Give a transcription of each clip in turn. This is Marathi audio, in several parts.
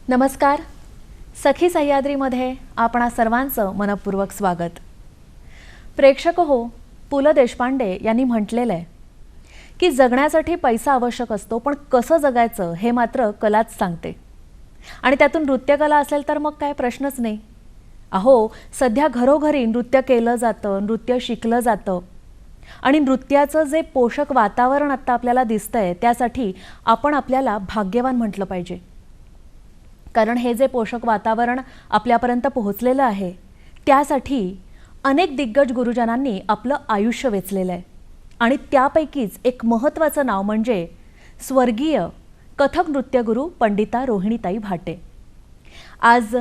नमस्कार. सखी सह्याद्रीमध्ये आपणा सर्वांचं मनपूर्वक स्वागत. प्रेक्षक हो, पु ल देशपांडे यांनी म्हटलेलं आहे की जगण्यासाठी पैसा आवश्यक असतो, पण कसं जगायचं हे मात्र कलाच सांगते. आणि त्यातून नृत्यकला असेल तर मग काय प्रश्नच नाही. अहो, सध्या घरोघरी नृत्य केलं जातं, नृत्य शिकलं जातं. आणि नृत्याचं जे पोषक वातावरण आता आपल्याला दिसतंय त्यासाठी आपण आपल्याला भाग्यवान म्हटलं पाहिजे. कारण हे जे पोषक वातावरण आपल्यापर्यंत पोहोचलेलं आहे त्यासाठी अनेक दिग्गज गुरुजनांनी आपलं आयुष्य वेचलेलं आहे. आणि त्यापैकीच एक महत्त्वाचं नाव म्हणजे स्वर्गीय कथक नृत्यगुरू पंडिता रोहिणीताई भाटे. आज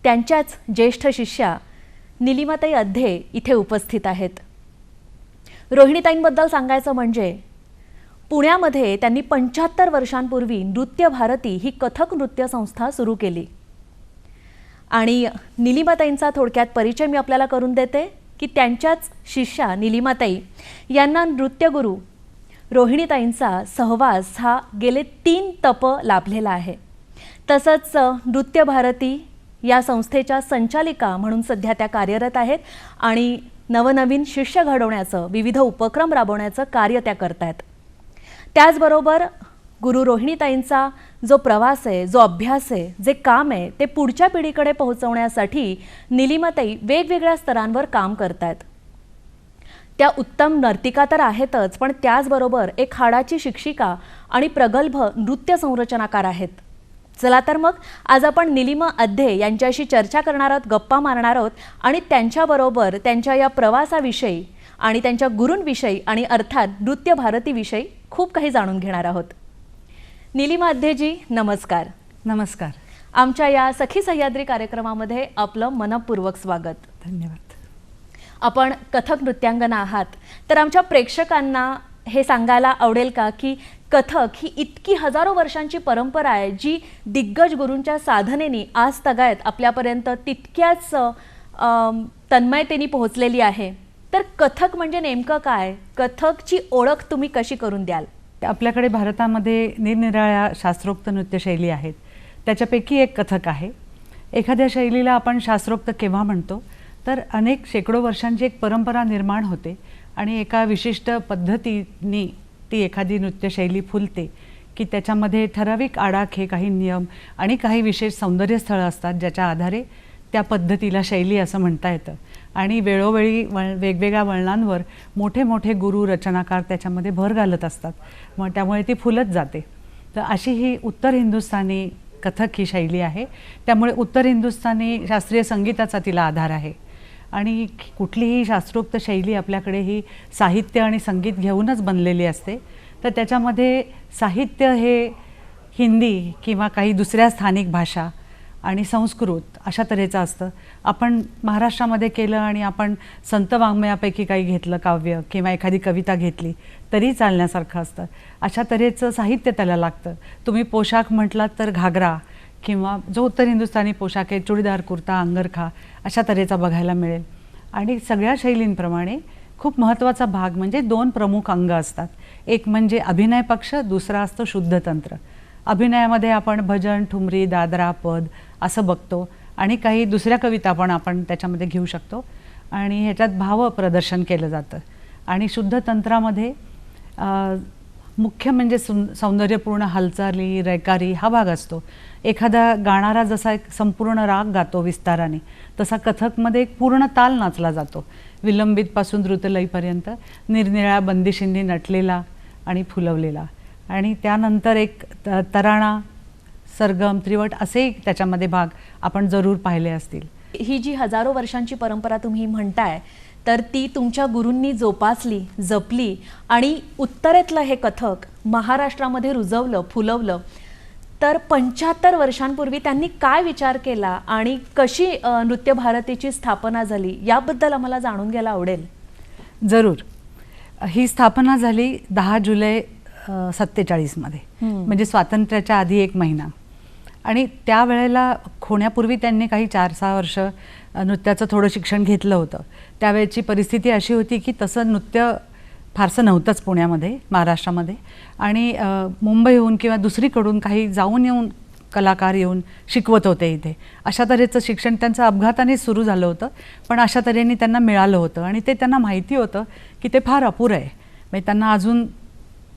त्यांच्याच ज्येष्ठ शिष्या निलिमाताई अध्ये इथे उपस्थित आहेत. रोहिणीताईंबद्दल सांगायचं म्हणजे पुण्यामध्ये त्यांनी 75 वर्षांपूर्वी नृत्य भारती ही कथक नृत्य संस्था सुरू केली. आणि निलिमाताईंचा थोडक्यात परिचय मी आपल्याला करून देते की त्यांच्याच शिष्या निलिमाताई यांना नृत्यगुरू रोहिणीताईंचा सहवास हा गेले 3 तप लाभलेला आहे. तसंच नृत्य भारती या संस्थेच्या संचालिका म्हणून सध्या त्या कार्यरत आहेत आणि नवनवीन शिष्य घडवण्याचं, विविध उपक्रम राबवण्याचं कार्य त्या करतायत. त्याचबरोबर गुरु रोहिणीताईंचा जो प्रवास आहे, जो अभ्यास आहे, जे काम आहे ते पुढच्या पिढीकडे पोहोचवण्यासाठी निलिमाताई वेगवेगळ्या स्तरांवर काम करतायत. त्या उत्तम नर्तिका तर आहेतच, पण त्याचबरोबर एक हाडाची शिक्षिका आणि प्रगल्भ नृत्य संरचनाकार आहेत. चला तर मग आज आपण निलिमा अध्ये यांच्याशी चर्चा करणार आहोत, गप्पा मारणार आहोत आणि त्यांच्याबरोबर त्यांच्या या प्रवासाविषयी आणि त्यांच्या गुरूंविषयी आणि अर्थात नृत्य भारतीविषयी खूप काही जाणून घेणार आहोत. निलिमा अध्येजी नमस्कार. नमस्कार. आमच्या या सखी सह्याद्री कार्यक्रमामध्ये आपलं मनपूर्वक स्वागत. धन्यवाद. आपण कथक नृत्यांगना आहात, तर आमच्या प्रेक्षकांना हे सांगायला आवडेल का की कथक ही इतकी हजारो वर्षांची परंपरा आहे जी दिग्गज गुरूंच्या साधनेने आज तगायत आपल्यापर्यंत तितक्याच तन्मयतेने पोहोचलेली आहे. तर कथक म्हणजे नेमकं काय? कथकची ओळख तुम्ही कशी करून द्याल? आपल्याकडे भारतामध्ये निरनिराळ्या शास्त्रोक्त नृत्यशैली आहेत. त्याच्यापैकी एक कथक आहे. एखाद्या शैलीला आपण शास्त्रोक्त केव्हा म्हणतो तर अनेक शेकडो वर्षांची एक परंपरा निर्माण होते आणि एका विशिष्ट पद्धतीने ती एखादी नृत्यशैली फुलते की त्याच्यामध्ये ठराविक आडाखे, काही नियम आणि काही विशेष सौंदर्यस्थळं असतात ज्याच्या आधारे त्या पद्धतीला शैली असं म्हणता येतं. आणि वेळोवेळी वेगवेगळ्या वळणांवर मोठे मोठे गुरु रचनाकार त्याच्यामध्ये भर घालत असतात, मग त्यामुळे ती फुलत जाते. तर अशी ही उत्तर हिंदुस्थानी कथक ही शैली आहे. त्यामुळे उत्तर हिंदुस्थानी शास्त्रीय संगीताचा तिला आधार आहे. आणि कुठलीही शास्त्रोक्त शैली आपल्याकडे ही साहित्य आणि संगीत घेऊनच बनलेली असते. तर त्याच्यामध्ये साहित्य हे हिंदी किंवा काही दुसऱ्या स्थानिक भाषा आणि संस्कृत अशा तऱ्हेचं असतं. आपण महाराष्ट्रामध्ये केलं आणि आपण संत वाङ्मयापैकी काही घेतलं काव्य किंवा एखादी कविता घेतली तरी चालण्यासारखं असतं. अशा तऱ्हेचं साहित्य त्याला लागतं. तुम्ही पोशाख म्हटलात तर घागरा किंवा जो उत्तर हिंदुस्थानी पोशाख आहे चुडीदार, कुर्ता, अंगरखा अशा तऱ्हेचा बघायला मिळेल. आणि सगळ्या शैलींप्रमाणे खूप महत्त्वाचा भाग म्हणजे 2 प्रमुख अंग असतात. एक म्हणजे अभिनय पक्ष, दुसरा असतो शुद्ध तंत्र. अभिनयामध्ये आपण भजन, ठुमरी, दादरा, पद असं बघतो आणि काही दुसऱ्या कविता पण आपण त्याच्यामध्ये घेऊ शकतो आणि ह्याच्यात भाव प्रदर्शन केलं जातं. आणि शुद्ध तंत्रामध्ये मुख्य म्हणजे सौंदर्यपूर्ण हालचाली, रयकारी हा भाग असतो. एखादा गाणारा जसा एक संपूर्ण राग गातो विस्ताराने, तसा कथकमध्ये एक पूर्ण ताल नाचला जातो. विलंबितपासून द्रुतलयीपर्यंत निरनिळ्या बंदिशींनी नटलेला आणि फुलवलेला. आणि त्यानंतर एक तराणा, सरगम, त्रिवट असे त्याच्यामध्ये भाग आपण जरूर पाहिले असतील. ही जी हजारो वर्षांची परंपरा तुम्ही म्हणताय, तर ती तुमच्या गुरूंनी जोपासली, जपली आणि उत्तरेतलं हे कथक महाराष्ट्रामध्ये रुजवलं, फुलवलं. तर 75 वर्षांपूर्वी त्यांनी काय विचार केला आणि कशी नृत्य भारतीची स्थापना झाली, याबद्दल आम्हाला जाणून घ्यायला आवडेल. जरूर. ही स्थापना झाली 10 जुलै 47मध्ये, म्हणजे स्वातंत्र्याच्या आधी 1 महिना. आणि त्यावेळेला होण्यापूर्वी त्यांनी काही 4-6 वर्ष नृत्याचं थोडं शिक्षण घेतलं होतं. त्यावेळेची परिस्थिती अशी होती की तसं नृत्य फारसं नव्हतंच पुण्यामध्ये, महाराष्ट्रामध्ये. आणि मुंबईहून किंवा दुसरीकडून काही जाऊन येऊन कलाकार येऊन शिकवत होते इथे. अशा तऱ्हेचं शिक्षण त्यांचं अपघाताने सुरू झालं होतं, पण अशा तऱ्हेने त्यांना मिळालं होतं. आणि ते त्यांना माहिती होतं की ते फार अपुरं आहे. म्हणजे त्यांना अजून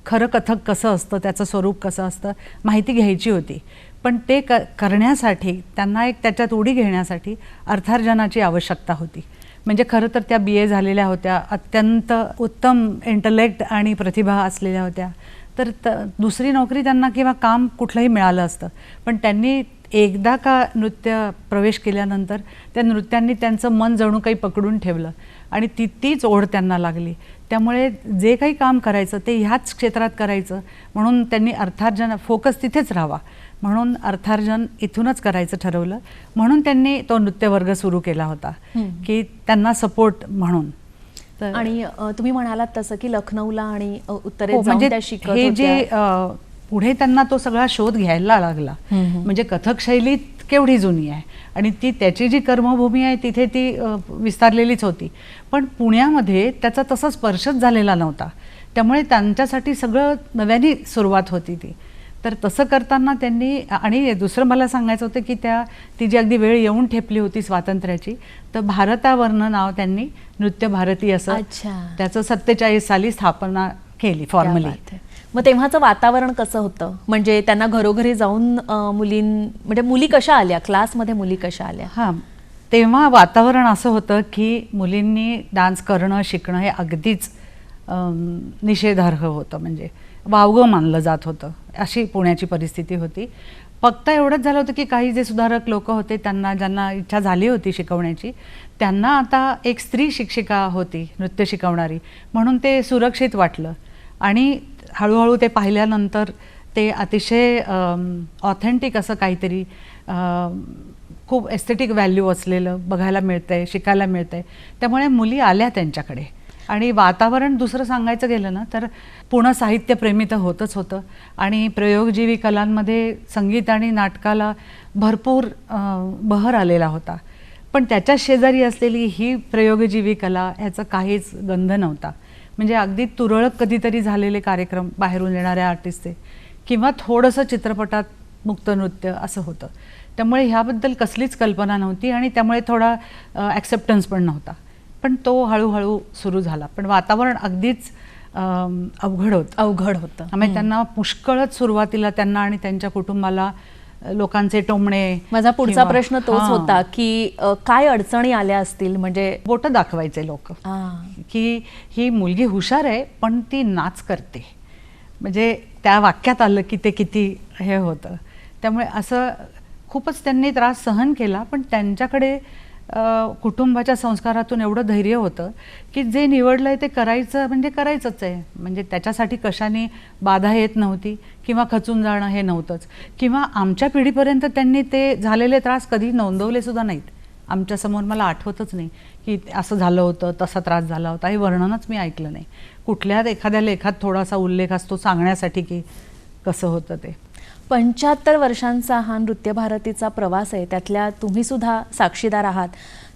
खरं कथक कसं असतं, त्याचं स्वरूप कसं असतं माहिती घ्यायची होती. पण ते करण्यासाठी त्यांना एक त्याच्यात उडी घेण्यासाठी अर्थार्जनाची आवश्यकता होती. म्हणजे खरं तर त्या BA झालेल्या होत्या, अत्यंत उत्तम इंटलेक्ट आणि प्रतिभा असलेल्या होत्या. तर दुसरी नोकरी त्यांना किंवा काम कुठलंही मिळालं असतं, पण त्यांनी एकदा का नृत्य प्रवेश केल्यानंतर त्या नृत्यांनी त्यांचं मन जणू काही पकडून ठेवलं आणि तीच ओढ त्यांना लागली. त्यामुळे जे काही काम करायचं ते ह्याच क्षेत्रात करायचं म्हणून त्यांनी अर्थार्जन फोकस तिथेच राहावा म्हणून अर्थार्जन इथूनच करायचं ठरवलं. म्हणून त्यांनी तो नृत्यवर्ग सुरू केला होता की त्यांना सपोर्ट म्हणून. आणि तुम्ही म्हणालात तसं की लखनौला आणि उत्तरेत जाऊन त्या शिकत होत्या. हे जे पुढे त्यांना तो सगळा शोध घ्यायला लागला. म्हणजे कथक शैली केवढी जुनी आहे आणि ती त्याची जी कर्मभूमी आहे तिथे ती विस्तारलेलीच होती, पण पुण्यामध्ये त्याचा तसा स्पर्शच झालेला नव्हता. त्यामुळे त्यांच्यासाठी सगळं नव्याने सुरुवात होती ती. तर तसं करताना त्यांनी, आणि दुसरं मला सांगायचं होतं की ती जी अगदी वेळ येऊन ठेपली होती स्वातंत्र्याची, तर भारतावरनं नाव त्यांनी नृत्य भारती असं त्याचं 47 साली स्थापना केली फॉर्मली. मग तेव्हाचं वातावरण कसं होतं? म्हणजे त्यांना घरोघरी जाऊन म्हणजे मुली कशा आल्या, क्लासमध्ये मुली कशा आल्या? हां, तेव्हा वातावरण असं होतं की मुलींनी डान्स करणं, शिकणं हे अगदीच निषेधार्ह होतं. म्हणजे वावगं मानलं जात होतं, अशी पुण्याची परिस्थिती होती. फक्त एवढंच झालं होतं की काही जे सुधारक लोक होते ज्यांना इच्छा झाली होती शिकवण्याची, त्यांना आता एक स्त्री शिक्षिका होती नृत्य शिकवणारी म्हणून ते सुरक्षित वाटलं. आणि हळूहळू ते पाहिल्यानंतर ते अतिशय ऑथेंटिक असं काहीतरी खूप एस्थेटिक व्हॅल्यू असलेलं बघायला मिळतंय, शिकायला मिळतंय. त्यामुळे मुली आल्या त्यांच्याकडे. आणि वातावरण दुसरं सांगायचं गेलं ना तर पूर्ण साहित्यप्रेमी तर होतच होतं आणि प्रयोगजीवी कलांमध्ये संगीत आणि नाटकाला भरपूर बहर आलेला होता. पण त्याच्या शेजारी असलेली ही प्रयोगजीवी कला ह्याचं काहीच गंध नव्हता. म्हणजे अगदी तुरळक कधीतरी झालेले कार्यक्रम बाहेरून येणाऱ्या आर्टिस्टचे किंवा थोडंसं चित्रपटात मुक्त नृत्य असं होतं. त्यामुळे ह्याबद्दल कसलीच कल्पना नव्हती आणि त्यामुळे थोडा ॲक्सेप्टन्स पण नव्हता. पण तो हळूहळू सुरू झाला. पण वातावरण अगदीच अवघड होतं. म्हणजे त्यांना पुष्कळच सुरुवातीला त्यांना आणि त्यांच्या कुटुंबाला लोकांचे टोमणे. माझा पुढचा प्रश्न तोच होता की काय अडचणी आल्या असतील? म्हणजे बोटं दाखवायचे लोक की ही मुलगी हुशार आहे पण ती नाच करते. म्हणजे त्या वाक्यात आलं की ते किती हे होतं. त्यामुळे असं खूपच त्यांनी त्रास सहन केला. पण त्यांच्याकडे कुटुंबाच्या संस्कारातून एवढं धैर्य होतं की जे निवडलंय ते करायचं म्हणजे करायचंच आहे. म्हणजे त्याच्यासाठी कशाने बाधा येत नव्हती किंवा खचून जाणं हे नव्हतंच. किंवा आमच्या पिढीपर्यंत त्यांनी ते झालेले त्रास कधी नोंदवले सुद्धा नाहीत. आमच्यासमोर मला आठवतच नाही की असं झालं होतं, तसा त्रास झाला होता, हे वर्णनच मी ऐकलं नाही. कुठल्या एखाद्या लेखात थोडासा उल्लेख असतो सांगण्यासाठी की कसं होतं ते. 75 वर्षांचा हा नृत्य भारतीचा प्रवास आहे, त्यातल्या तुम्ही सुद्धा साक्षीदार आहात.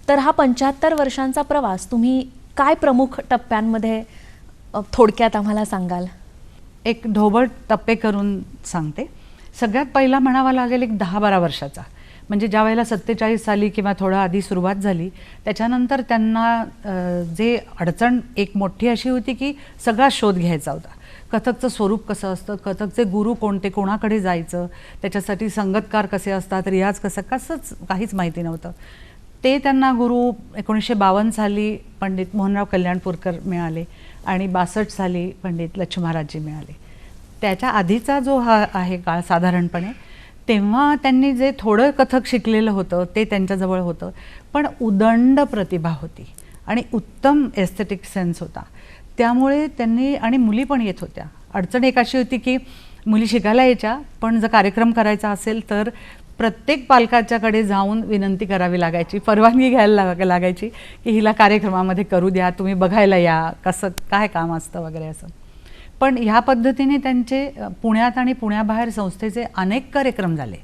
तर हा 75 वर्षांचा प्रवास तुम्ही काय प्रमुख टप्प्यांमध्ये थोडक्यात आम्हाला सांगाल? एक ढोबळ टप्पे करून सांगते. सगळ्यात पहिला म्हणावा लागेल एक 10-12 वर्षाचा. म्हणजे ज्या वेळेला 47 साली किंवा थोडं आधी सुरुवात झाली त्याच्यानंतर त्यांना जे अडचण एक मोठी अशी होती की सगळा शोध घ्यायचा होता. कथकचं स्वरूप कसं असतं, कथकचे गुरु कोणते, कोणाकडे जायचं, त्याच्यासाठी संगतकार कसे असतात, रियाज कसंच काहीच माहिती नव्हतं. ते त्यांना गुरु 1952 साली पंडित मोहनराव कल्याणपूरकर मिळाले आणि 62 साली पंडित लक्ष्मणरावजी मिळाले. त्याच्या आधीचा जो हा आहे काळ साधारणपणे, तेव्हा त्यांनी जे थोडं कथक शिकलेलं होतं ते त्यांच्याजवळ होतं, पण उदंड प्रतिभा होती आणि उत्तम एस्थेटिक सेन्स होता. त्यामुळे त्यांनी, आणि मुली पण येत होत्या. अडचण एक अशी होती की मुली शिकायला यायच्या, पण जर कार्यक्रम करायचा असेल तर प्रत्येक पालकाच्याकडे जाऊन विनंती करावी लागायची, परवानगी घ्यायला लागायची की हिला कार्यक्रमामध्ये करू द्या, तुम्ही बघायला या, कसं काय काम असतं वगैरे असं. पण ह्या पद्धतीने त्यांचे पुण्यात आणि पुण्याबाहेर संस्थेचे अनेक कार्यक्रम झाले.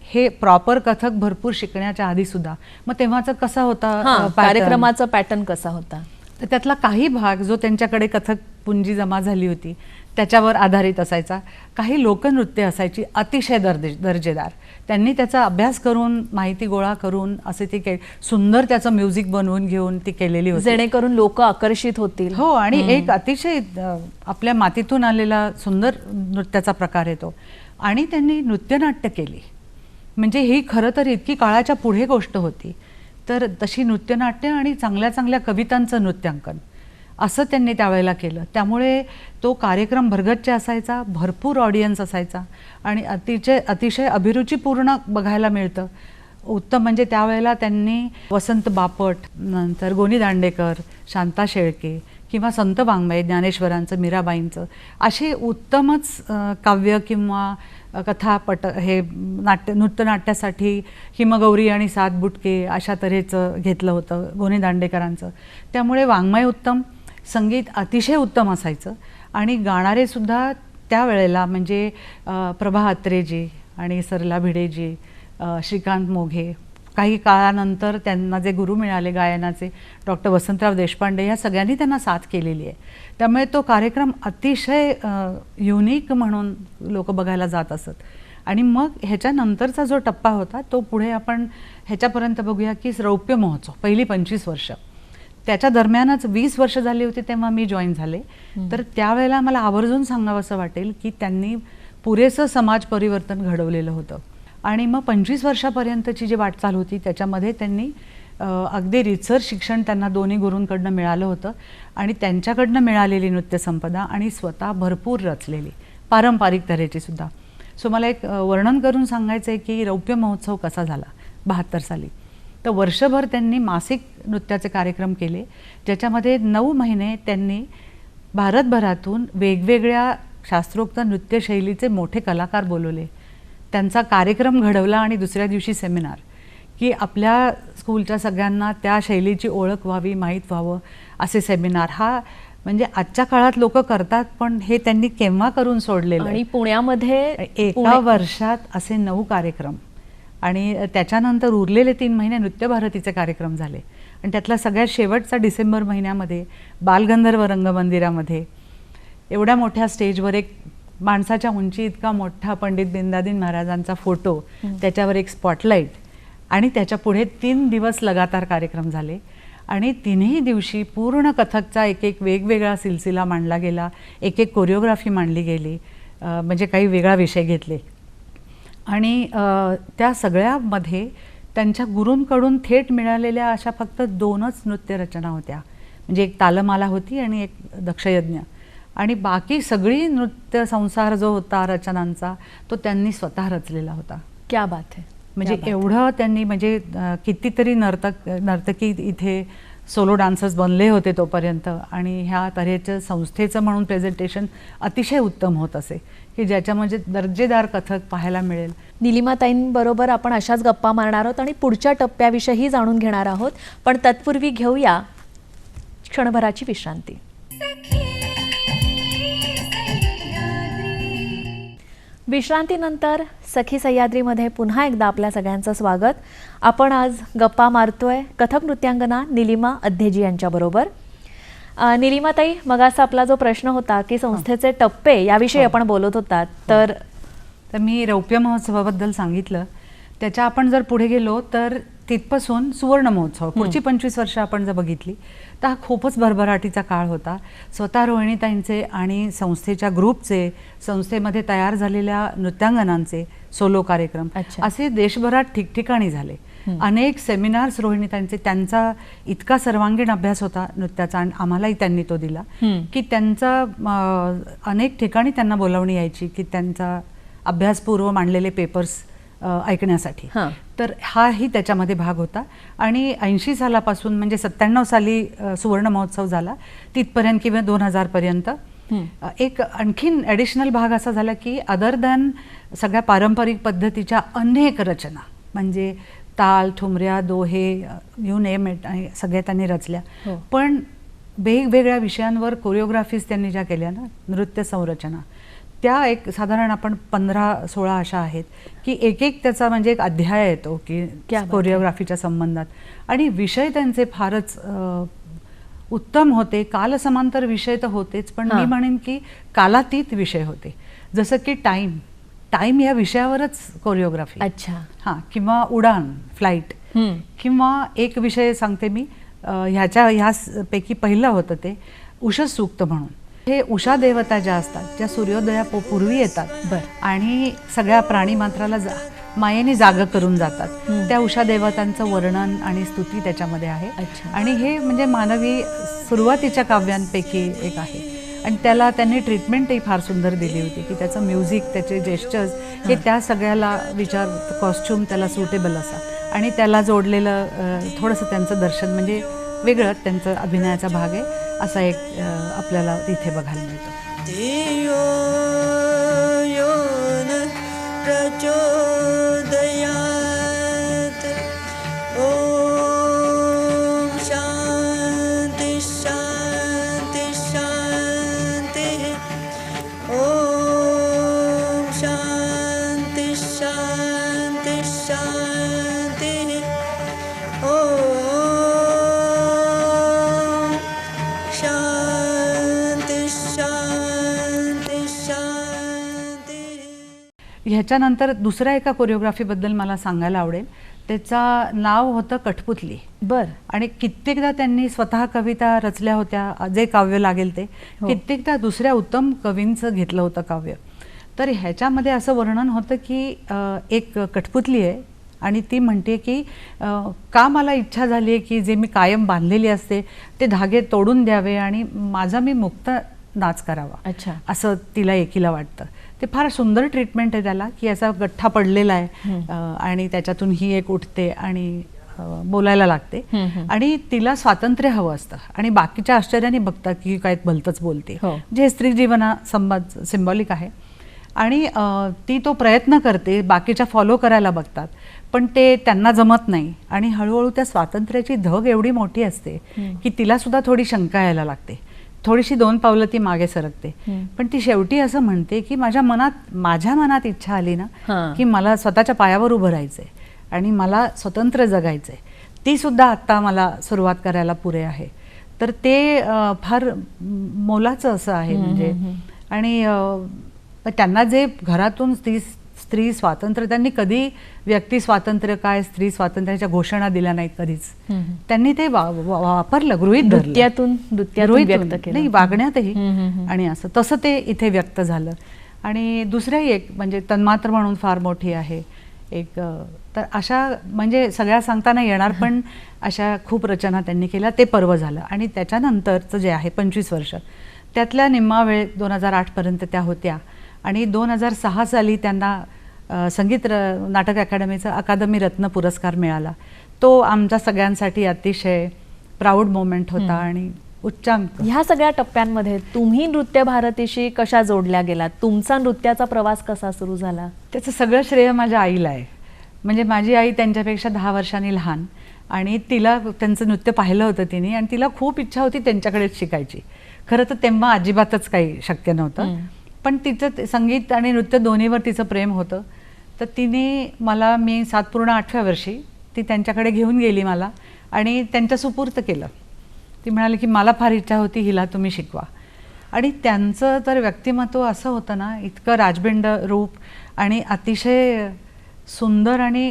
हे प्रॉपर कथक भरपूर शिकण्याच्या आधीसुद्धा. मग तेव्हाचा कसा होता pattern? कार्यक्रमाचा पॅटर्न कसा होता? तर त्यातला काही भाग जो त्यांच्याकडे कथक पुंजी जमा झाली होती त्याच्यावर आधारित असायचा. काही लोकनृत्य असायची अतिशय दर्जेदार. त्यांनी त्याचा अभ्यास करून, माहिती गोळा करून असे ती सुंदर त्याचं म्युझिक बनवून घेऊन ती केलेली होती, जेणेकरून लोक आकर्षित होतील. हो, आणि एक अतिशय आपल्या मातीतून आलेला सुंदर नृत्याचा प्रकार येतो. आणि त्यांनी नृत्यनाट्य केली. म्हणजे ही खरं तर इतकी काळाच्या पुढे गोष्ट होती. तर तशी नृत्यनाट्य आणि चांगल्या चांगल्या कवितांचं नृत्यांकन असं त्यांनी त्यावेळेला केलं. त्यामुळे तो कार्यक्रम भरगच्च असायचा, भरपूर ऑडियन्स असायचा आणि अतिशय अभिरुचीपूर्ण बघायला मिळतं. उत्तम म्हणजे त्यावेळेला त्यांनी वसंत बापट, नंतर गोनी दांडेकर, शांता शेळके किंवा संत वाङ्मय ज्ञानेश्वरांचं, मीराबाईंचं असे उत्तमच काव्य किंवा कथापट हे नृत्यनाट्यासाठी हिमगौरी आणि सात बुटके अशा तऱ्हेचं घेतलं होतं गोनी दांडेकरांचं. त्यामुळे वाङ्मय उत्तम, संगीत अतिशय उत्तम असायचं आणि गाणारेसुद्धा त्यावेळेला म्हणजे प्रभा अत्रेजी आणि सरला भिडेजी, श्रीकांत मोघे, काही काळानंतर त्यांना जे गुरु मिळाले गायनाचे डॉक्टर वसंतराव देशपांडे, या सगळ्यांनी त्यांना साथ केलेली आहे. त्यामुळे तो कार्यक्रम अतिशय युनिक म्हणून लोक बघायला जात असत. आणि मग ह्याच्यानंतरचा जो टप्पा होता तो पुढे आपण ह्याच्यापर्यंत बघूया की रौप्य महोत्सव, पहिली 25 वर्ष. त्याच्या दरम्यानच 20 वर्ष झाली होती तेव्हा मी जॉईन झाले. तर त्यावेळेला मला आवर्जून सांगावंसं वाटेल की त्यांनी पुरेसं समाज परिवर्तन घडवलेलं होतं. आणि मग 25 वर्षापर्यंतची जी वाटचाल होती त्याच्यामध्ये त्यांनी अगदी रीतसर शिक्षण त्यांना दोन्ही गुरूंकडनं मिळालं होतं आणि त्यांच्याकडनं मिळालेली नृत्यसंपदा आणि स्वतः भरपूर रचलेली पारंपरिक तऱ्हेची सुद्धा. सो मला एक वर्णन करून सांगायचं आहे की रौप्य महोत्सव कसा झाला 72 साली. तर वर्षभर त्यांनी मासिक नृत्याचे कार्यक्रम केले, ज्याच्यामध्ये 9 महिने त्यांनी भारतभरातून वेगवेगळ्या शास्त्रोक्त नृत्यशैलीचे मोठे कलाकार बोलवले. त्यांचा कार्यक्रम घडवला आणि दुसऱ्या दिवशी सेमिनार की आपल्या स्कूलच्या सगळ्यांना त्या शैलीची ओळख व्हावी, माहीत व्हावं असे सेमिनार. हा म्हणजे आजच्या काळात लोक करतात, पण हे त्यांनी केव्हा करून सोडलेलं. आणि पुण्यामध्ये एका वर्षात असे 9 कार्यक्रम आणि त्याच्यानंतर उरलेले 3 महिने नृत्य भारतीचे कार्यक्रम झाले. आणि त्यातला सगळ्यात शेवटचा डिसेंबर महिन्यामध्ये बालगंधर्व रंगमंदिरामध्ये एवढ्या मोठ्या स्टेजवर एक माणसाच्या उंची इतका मोठा पंडित बिंदादीन महाराजांचा फोटो, त्याच्यावर एक स्पॉटलाईट आणि त्याच्या पुढे 3 दिवस लगातार कार्यक्रम झाले. आणि 3ही दिवशी पूर्ण कथकचा एक वेगवेगळा सिलसिला मांडला गेला, एक कोरिओग्राफी मांडली गेली, म्हणजे काही वेगळा विषय घेतले. आणि त्या सगळ्यामध्ये त्यांच्या गुरूंकडून थेट मिळालेल्या अशा फक्त 2च नृत्यरचना होत्या. म्हणजे एक तालमाला होती आणि एक दक्षयज्ञ. आणि बाकी सगळी नृत्य संसार जो होता रचनांचा तो त्यांनी स्वतः रचलेला होता. क्या बात आहे. म्हणजे एवढं त्यांनी, म्हणजे कितीतरी नर्तकी इथे सोलो डान्सर्स बनले होते तोपर्यंत. आणि ह्या तऱ्हेचं संस्थेचं म्हणून प्रेझेंटेशन अतिशय उत्तम होत असे की ज्याच्या म्हणजे दर्जेदार कथक पाहायला मिळेल. निलिमाताईंबरोबर आपण अशाच गप्पा मारणार आहोत आणि पुढच्या टप्प्याविषयीही जाणून घेणार आहोत. पण तत्पूर्वी घेऊया क्षणभराची विश्रांती. विश्रांतीनंतर सखी सह्याद्रीमध्ये पुन्हा एकदा आपल्या सगळ्यांचं स्वागत. आपण आज गप्पा मारतोय कथक नृत्यांगना निलिमा अद्धेजी यांच्याबरोबर. निलिमाताई, मगाचा आपला जो प्रश्न होता की संस्थेचे टप्पे याविषयी आपण बोलत होतात, तर मी रौप्य महोत्सवाबद्दल सांगितलं. त्याच्या आपण जर पुढे गेलो तर तिथपासून सुवर्ण महोत्सव पुढची 25 वर्ष आपण जर बघितली तर हा खूपच भरभराटीचा काळ होता. स्वतः रोहिणीताईंचे आणि संस्थेच्या ग्रुपचे, संस्थेमध्ये तयार झालेल्या नृत्यांगनांचे सोलो कार्यक्रम अच्छा. असे देशभरात ठिकठिकाणी झाले. अनेक सेमिनार्स रोहिणीताईंचे, त्यांचा इतका सर्वांगीण अभ्यास होता नृत्याचा आणि आम्हालाही त्यांनी तो दिला की त्यांचा अनेक ठिकाणी त्यांना बोलावणी यायची की त्यांचा अभ्यासपूर्व मांडलेले पेपर्स ऐकण्यासाठी. हां. तर हाही त्याच्यामध्ये भाग होता. आणि 80 सालापासून म्हणजे 97 साली सुवर्ण महोत्सव झाला तिथपर्यंत किंवा 2000 पर्यंत एक आणखीन ॲडिशनल भाग असा झाला की अदर दॅन सगळ्या पारंपरिक पद्धतीच्या अनेक रचना, म्हणजे ताल, ठुमऱ्या, दोहे, यू नेम इट, आणि सगळ्या त्यांनी रचल्या. हो. पण वेगवेगळ्या विषयांवर कोरिओग्राफीज त्यांनी ज्या केल्या ना, नृत्य संरचना, त्या एक साधारण आपण 15-16 अशा आहेत की एक त्याचा म्हणजे एक अध्याय येतो की कोरिओग्राफीच्या संबंधात. आणि विषय त्यांचे फारच उत्तम होते. कालसमांतर विषय तर होतेच, पण मी म्हणेन की कालातीत विषय होते. जसं की टाइम या विषयावरच कोरिओग्राफी. अच्छा. हां. किंवा उडान, फ्लाईट. किंवा एक विषय सांगते मी, ह्यापैकी पहिलं होतं ते उषः सूक्त म्हणून. हे उषा देवता ज्या असतात, ज्या सूर्योदयापूर्वी येतात आणि सगळ्या प्राणीमात्राला मायेने जाग करून जातात, त्या उषा देवतांचं वर्णन आणि स्तुती त्याच्यामध्ये आहे. आणि हे म्हणजे मानवी सुरुवातीच्या काव्यांपैकी एक आहे. आणि त्याला त्यांनी ट्रीटमेंटही फार सुंदर दिली होती की त्याचं म्युझिक, त्याचे जेस्चर्स हे त्या सगळ्याला कॉस्ट्युम त्याला सुटेबल असा, आणि त्याला जोडलेलं थोडंसं त्यांचं दर्शन म्हणजे वेगळं त्यांचं अभिनयाचा भाग आहे असा एक आपल्याला तिथे बघायला मिळतो. ह्याच्यानंतर दुसऱ्या एका कोरिओग्राफीबद्दल मला सांगायला आवडेल. त्याचं नाव होतं कठपुतली. आणि कित्येकदा त्यांनी स्वतः कविता रचल्या होत्या, जे काव्य लागेल ते. कित्येकदा दुसऱ्या उत्तम कवींचं घेतलं होतं काव्य. तर ह्याच्यामध्ये असं वर्णन होतं की एक कठपुतली आहे आणि ती म्हणते की का मला इच्छा झाली आहे की जे मी कायम बांधलेली असते ते धागे तोडून द्यावे आणि माझा मी मुक्त नाच करावा. अच्छा. असं तिला एकीला वाटतं. ते फार सुंदर ट्रीटमेंट आहे त्याला की याचा गठ्ठा पडलेला आहे आणि त्याच्यातून ही एक उठते आणि बोलायला लागते आणि तिला स्वातंत्र्य हवं असतं आणि बाकीच्या आश्चर्याने बघतात की काय भलतंच बोलते, जे स्त्री जीवना सिंबॉलिक आहे. आणि ती तो प्रयत्न करते, बाकीच्या फॉलो करायला बघतात, पण ते त्यांना जमत नाही. आणि हळूहळू त्या स्वातंत्र्याची धग एवढी मोठी असते की तिला सुद्धा थोडी शंका यायला लागते, थोडीशी 2 पावलं ती मागे सरकते. पण ती शेवटी असं म्हणते की माझ्या मनात इच्छा आली ना की मला स्वतःच्या पायावर उभं राहायचंय आणि मला स्वतंत्र जगायचंय, ती सुद्धा आत्ता मला सुरुवात करायला पुरे आहे. तर ते फार मोलाचं असं आहे म्हणजे. आणि त्यांना जे घरातून स्त्री स्वातंत्र्य, त्यांनी कधी व्यक्ती स्वातंत्र्य काय, स्त्री स्वातंत्र्याच्या घोषणा दिल्या नाहीत कधीच. त्यांनी ते वापरलं, गृहीत धरलं, व्यक्त केलं, नाही वागण्यातही. आणि असं तसं ते इथे व्यक्त झालं. आणि दुसऱ्याही एक म्हणजे तन्मात्र म्हणून फार मोठी आहे एक. तर अशा म्हणजे सगळ्या सांगता नाही येणार, पण अशा खूप रचना त्यांनी केल्या. ते पर्व झालं. आणि त्याच्यानंतरचं जे आहे 25 वर्ष, त्यातल्या निम्मा वेळ 2008 पर्यंत त्या होत्या. आणि 2006 साली त्यांना संगीत नाटक अकादमीचा अकादमी रत्न पुरस्कार मिळाला. तो आमच्या सगळ्यांसाठी अतिशय प्राऊड मोमेंट होता आणि उच्चांक. ह्या सगळ्या टप्प्यांमध्ये तुम्ही नृत्य भारतीशी कशा जोडल्या गेलात? तुमचा नृत्याचा प्रवास कसा सुरू झाला? त्याचं सगळं श्रेय माझ्या आईला आहे. म्हणजे माझी आई त्यांच्यापेक्षा 10 वर्षांनी लहान आणि तिला त्यांचं नृत्य पाहिलं होतं तिने आणि तिला खूप इच्छा होती त्यांच्याकडेच शिकायची. खरं तर तेव्हा अजिबातच काही शक्य नव्हतं, पण तिचं संगीत आणि नृत्य दोन्हीवर तिचं प्रेम होतं. तर तिने मला, मी 7 पूर्ण 8व्या वर्षी ती त्यांच्याकडे घेऊन गेली मला आणि त्यांच्या सुपूर्त केलं. ती म्हणाली की मला फार इच्छा होती, हिला तुम्ही शिकवा. आणि त्यांचं तर व्यक्तिमत्व असं होतं ना, इतकं राजबिंड रूप आणि अतिशय सुंदर आणि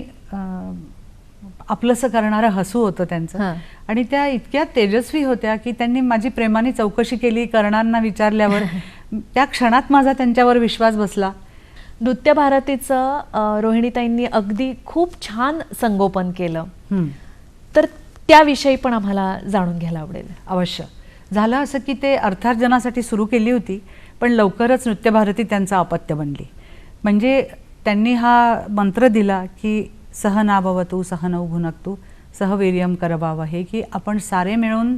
आपलंसं करणारं हसू होतं त्यांचं. हां. आणि त्या इतक्या तेजस्वी होत्या की त्यांनी माझी प्रेमाने चौकशी केली, करणाऱ्यांना विचारल्यावर त्या क्षणात माझा त्यांच्यावर विश्वास बसला. नृत्य भारतीचं रोहिणीताईंनी अगदी खूप छान संगोपन केलं. तर त्याविषयी पण आम्हाला जाणून घ्यायला आवडेल. अवश्य. झालं असं की ते अर्थार्जनासाठी सुरू केली होती, पण लवकरच नृत्य भारती त्यांचं अपत्य बनली. म्हणजे त्यांनी हा मंत्र दिला की सहना भवतु सहनौ भुनक्तु सह वीर्यम करवावहे, की आपण सारे मिळून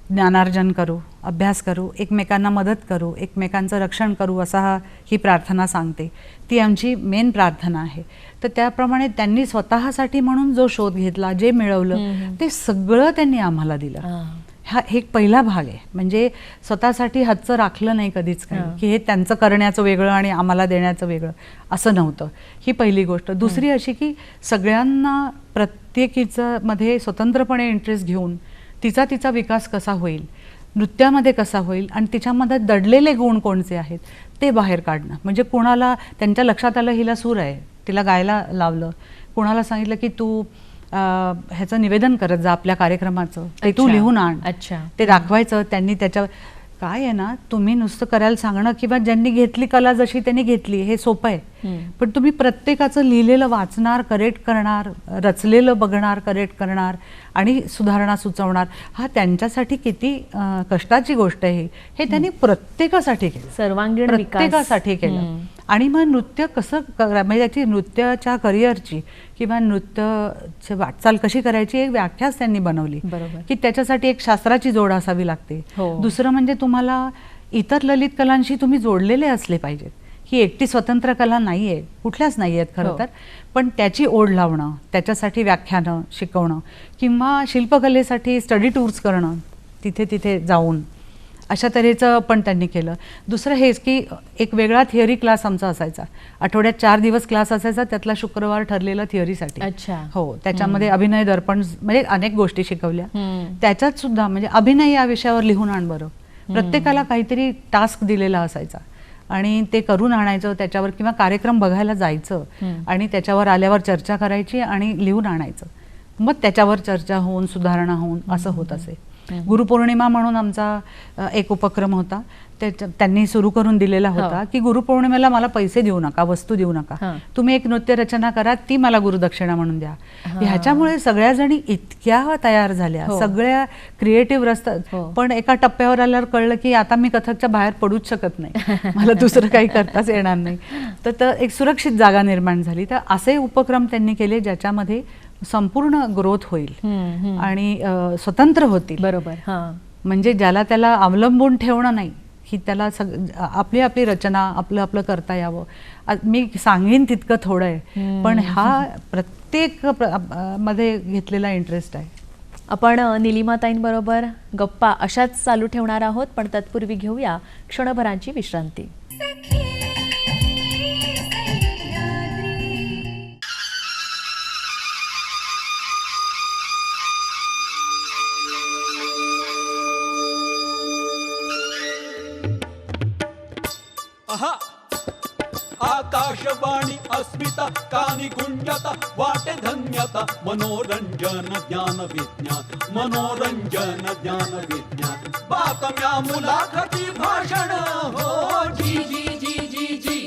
ज्ञानार्जन करू, अभ्यास करू, एकमेकांना मदत करू, एकमेकांचं रक्षण करू, असा ही प्रार्थना सांगते. ती आमची मेन प्रार्थना आहे. तर त्याप्रमाणे त्यांनी स्वतःसाठी म्हणून जो शोध घेतला, जे मिळवलं ते सगळं त्यांनी आम्हाला दिलं. हा एक पहिला भाग आहे. म्हणजे स्वतःसाठी हातचं राखलं नाही कधीच काही, की हे त्यांचं करण्याचं वेगळं आणि आम्हाला देण्याचं वेगळं असं नव्हतं. ही पहिली गोष्ट. दुसरी अशी की सगळ्यांना प्रत्येकीचं मध्ये स्वतंत्रपणे इंटरेस्ट घेऊन तिचा तिचा विकास कसा होईल, नृत्यामध्ये कसा होईल आणि तिच्यामध्ये दडलेले गुण कोणते आहेत ते बाहेर काढणं. म्हणजे कोणाला त्यांच्या लक्षात आलं हिला सूर आहे, तिला गायला लावलं, कोणाला सांगितलं की तू ह्याचं निवेदन करत जा आपल्या कार्यक्रमाचं, ते तू लिहून आण. ते दाखवायचं. त्यांनी त्याच्या काय आहे ना, तुम्ही नुसतं करायला सांगणं किंवा ज्यांनी घेतली कला जशी त्यांनी घेतली हे सोपं आहे, पण तुम्ही प्रत्येकाचं लिहिलेलं वाचणार, करेक्ट करणार, रचलेलं बघणार, करेक्ट करणार आणि सुधारणा सुचवणार, हा त्यांच्यासाठी किती कष्टाची गोष्ट आहे. हे त्यांनी प्रत्येकासाठी केलं, सर्वांगीण प्रत्येकासाठी केलं. आणि मग नृत्य कसं म्हणजे त्याची नृत्याच्या करिअरची किंवा नृत्याची वाटचाल कशी करायची एक व्याख्याच त्यांनी बनवली. की त्याच्यासाठी एक शास्त्राची जोड असावी लागते. दुसरं म्हणजे तुम्हाला इतर ललित कलांशी तुम्ही जोडलेले असले पाहिजेत. ही एकटी स्वतंत्र कला नाही आहे, कुठल्याच नाही आहेत खरं तर, पण त्याची ओढ लावणं, त्याच्यासाठी व्याख्यानं शिकवणं किंवा शिल्पकलेसाठी स्टडी टूर्स करणं तिथे तिथे जाऊन, अशा तऱ्हेचं पण त्यांनी केलं. दुसरं हेच की एक वेगळा थिअरी क्लास आमचा असायचा. आठवड्यात 4 दिवस क्लास असायचा, त्यातला शुक्रवार ठरलेला थिअरीसाठी. हो, त्याच्यामध्ये अभिनय दर्पण म्हणजे अनेक गोष्टी शिकवल्या. त्याच्यात सुद्धा म्हणजे अभिनय या विषयावर लिहून आण बरं. प्रत्येकाला काहीतरी टास्क दिलेला असायचा आणि ते करून आणायचं त्याच्यावर, किंवा कार्यक्रम बघायला जायचं आणि त्याच्यावर आल्यावर चर्चा करायची आणि लिहून आणायचं. मग त्याच्यावर चर्चा होऊन सुधारणा होऊन असं होत असे. गुरुपौर्णिमा म्हणून आमचा एक उपक्रम होता, त्यांनी सुरू करून दिलेला होता की गुरुपौर्णिमेला मला पैसे देऊ नका, वस्तू देऊ नका, तुम्ही एक नृत्य रचना करा, ती मला गुरुदक्षिणा म्हणून द्या. ह्याच्यामुळे सगळ्या जणी इतक्या तयार झाल्या, सगळ्या क्रिएटिव्ह रस्त्यात. पण एका टप्प्यावर आल्यावर कळलं की आता मी कथकच्या बाहेर पडूच शकत नाही, मला दुसरं काही करताच येणार नाही. तर एक सुरक्षित जागा निर्माण झाली. तर असे उपक्रम त्यांनी केले ज्याच्यामध्ये संपूर्ण ग्रोथ होईल आणि स्वतंत्र होतील. बरोबर. म्हणजे ज्याला त्याला अवलंबून ठेवणं नाही, की त्याला आपली आपली रचना आपलं आपलं करता यावं. मी सांगेन तितकं थोडं आहे, पण हा प्रत्येक मध्ये घेतलेला इंटरेस्ट आहे. आपण निलिमाताईंबरोबर गप्पा अशाच चालू ठेवणार आहोत, पण तत्पूर्वी घेऊया क्षणभराची विश्रांती. आकाशवाणी अस्मिता कानी गुंजता वाटे धन्यता मनोरंजन ज्ञान विज्ञान, मनोरंजन ज्ञान विज्ञान, बातम्या मुलाखती भाषण हो जी जी जी जी जी.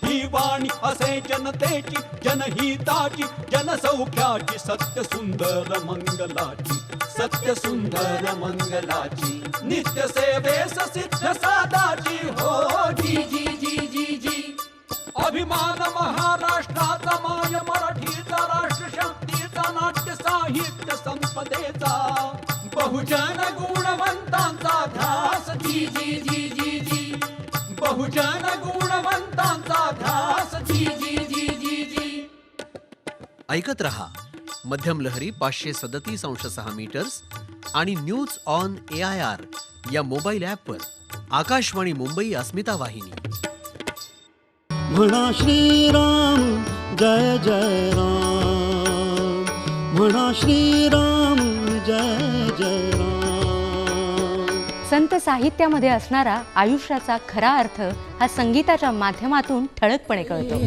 ही वाणी असे जनतेची जनहिताची जनसौख्याची सत्य सुंदर मंगलाची, सत्य सुंदर मंगलाची, नित्य सेवेस सिद्ध सादाची हो जी जी जी जी जी. अभिमान महाराष्ट्राचा माय मराठीचा राष्ट्र शक्तीचा नाट्य साहित्य संपदेचा बहुजन गुणवंतांचा ध्यास जी जी जी जी जी. बहुजन गुणवंतांचा ध्यास जी जी जी जी जी. ऐकत रहा मध्यम लहरी 537.6 मीटर्स आणि न्यूज ऑन AIR या मोबाईल ॲपवर आकाशवाणी मुंबई अस्मिता वाहिनी. म्हणा श्रीराम जय जय राम, म्हणा श्रीराम जय जय राम. संत साहित्यामध्ये असणारा आयुष्याचा खरा अर्थ हा संगीताच्या माध्यमातून ठळकपणे कळतो.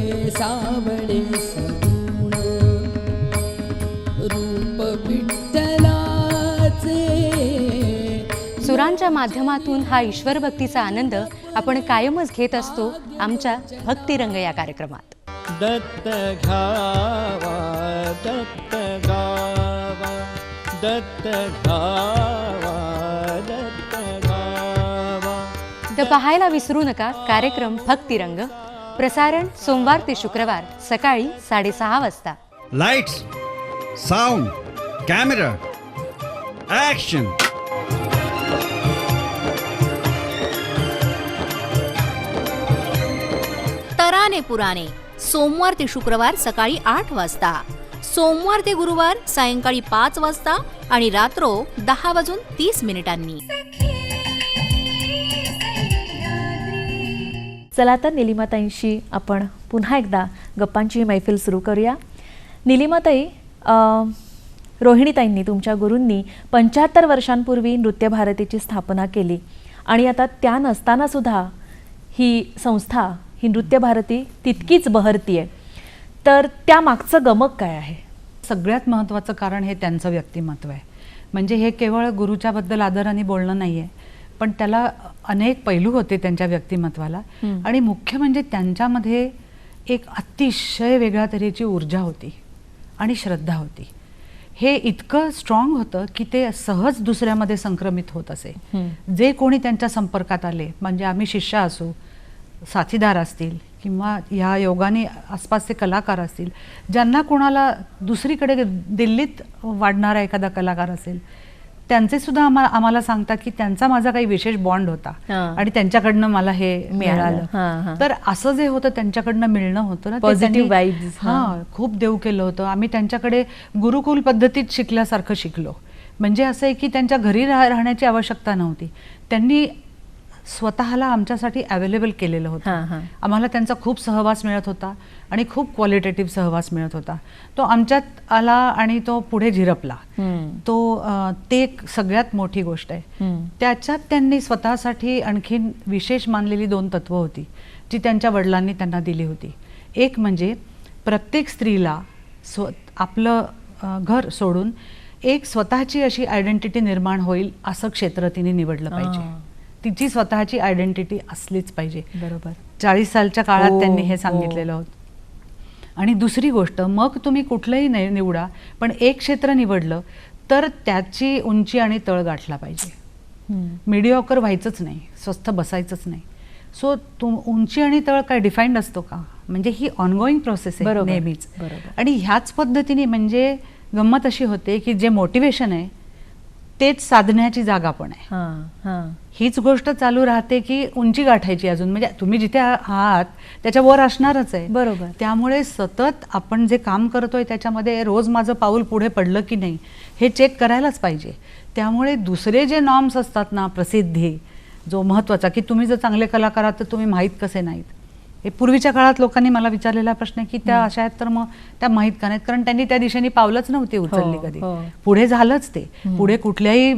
सुरांच्या माध्यमातून हा ईश्वर भक्तीचा आनंद आपण कायमच घेत असतो आमच्या भक्तिरंग या कार्यक्रमात. दत्त घ्यावा दत्त गावा दत्त घ्यावा दत्त गावा. तर पाहायला विसरू नका कार्यक्रम भक्तिरंग. प्रसारण सोमवार ते शुक्रवार सकाळी 6:30 वाजता. Lights, sound, camera, action. तराने पुराणे सोमवार ते शुक्रवार सकाळी 8 वाजता, सोमवार ते गुरुवार सायंकाळी 5 वाजता आणि रात्रो 10:30 चला तर निलिमाताईंशी आपण पुन्हा एकदा गप्पांची मैफिल सुरू करूया. निलिमाताई, रोहिणीताईंनी तुमच्या गुरूंनी 75 वर्षांपूर्वी नृत्य भारतीची स्थापना केली आणि आता त्या नसताना सुद्धा ही संस्था, ही नृत्य भारती तितकीच बहरतीये. तर त्या मागचं गमक काय आहे? सगळ्यात महत्त्वाचं कारण हे त्यांचं व्यक्तिमत्व आहे. म्हणजे हे केवळ गुरुच्याबद्दल आदराने बोलणं नाही आहे, पण त्याला अनेक पैलू होते त्यांच्या व्यक्तिमत्वाला. आणि मुख्य म्हणजे त्यांच्यामध्ये एक अतिशय वेगळ्या तऱ्हेची ऊर्जा होती आणि श्रद्धा होती. हे इतकं स्ट्रॉंग होतं की ते सहज दुसऱ्यामध्ये संक्रमित होत असे. जे कोणी त्यांच्या संपर्कात आले, म्हणजे आम्ही शिष्य असू, साथीदार असतील किंवा ह्या योगाने आसपासचे कलाकार असतील, ज्यांना कोणाला दुसरीकडे दिल्लीत वाढणारा एखादा कलाकार असेल, त्यांचे सुद्धा आम्हाला सांगतात की त्यांचा माझा काही विशेष बॉन्ड होता आणि त्यांच्याकडनं मला हे मिळालं. तर असं जे होतं त्यांच्याकडनं मिळणं होतं ना, पॉझिटिव्ह वाइब्स. खूप देव केलं होतं. आम्ही त्यांच्याकडे गुरुकुल पद्धतीत शिकल्यासारखं शिकलो. म्हणजे असं आहे की त्यांच्या घरी राहण्याची आवश्यकता नव्हती. त्यांनी स्वतःला आमच्यासाठी अवेलेबल केलेलं होतं. आम्हाला त्यांचा खूप सहवास मिळत होता आणि खूप क्वालिटेटिव्ह सहवास मिळत होता. तो आमच्यात आला आणि तो पुढे झिरपला. ते एक सगळ्यात मोठी गोष्ट आहे. त्याच्यात त्यांनी स्वतःसाठी आणखीन विशेष मानलेली 2 तत्व होती जी त्यांच्या वडिलांनी त्यांना दिली होती. एक म्हणजे प्रत्येक स्त्रीला आपलं घर सोडून एक स्वतःची अशी आयडेंटिटी निर्माण होईल असं क्षेत्र तिने निवडलं पाहिजे. तिची स्वतःची आयडेंटिटी असलीच पाहिजे. बरोबर. 40 सालच्या काळात त्यांनी हे सांगितलेलं होतं. आणि दुसरी गोष्ट, मग तुम्ही कुठलंही निवडा, पण एक क्षेत्र निवडलं तर त्याची उंची आणि तळ गाठला पाहिजे. मीडिओकर व्हायचंच नाही, स्वस्थ बसायचंच नाही. सो उंची आणि तळ काय डिफाईंड असतो का? म्हणजे ही ऑनगोईंग प्रोसेस आहे नेहमीच. आणि ह्याच पद्धतीने म्हणजे गंमत अशी होते की जे मोटिवेशन आहे तेच साधण्याची जागा पण आहे. हीच गोष्ट चालू राहते की उंची गाठायची अजून, म्हणजे तुम्ही जिथे आहात त्याच्या वर असणारच आहे. बरोबर. त्यामुळे सतत आपण जे काम करतोय त्याच्यामध्ये रोज माझं पाऊल पुढे पडलं की नाही हे चेक करायलाच पाहिजे. त्यामुळे दुसरे जे नॉर्म्स असतात ना, प्रसिद्धी जो महत्त्वाचा, की तुम्ही जर चांगले कलाकार आहात तर तुम्ही माहीत कसे नाहीत. हे पूर्वीच्या काळात लोकांनी मला विचारलेला प्रश्न आहे की त्या अशा आहेत तर मग त्या माहीत का नाहीत? कारण त्यांनी त्या दिशेने पावलंच नव्हती उचलली कधी. पुढे झालंच ते. पुढे कुठल्याही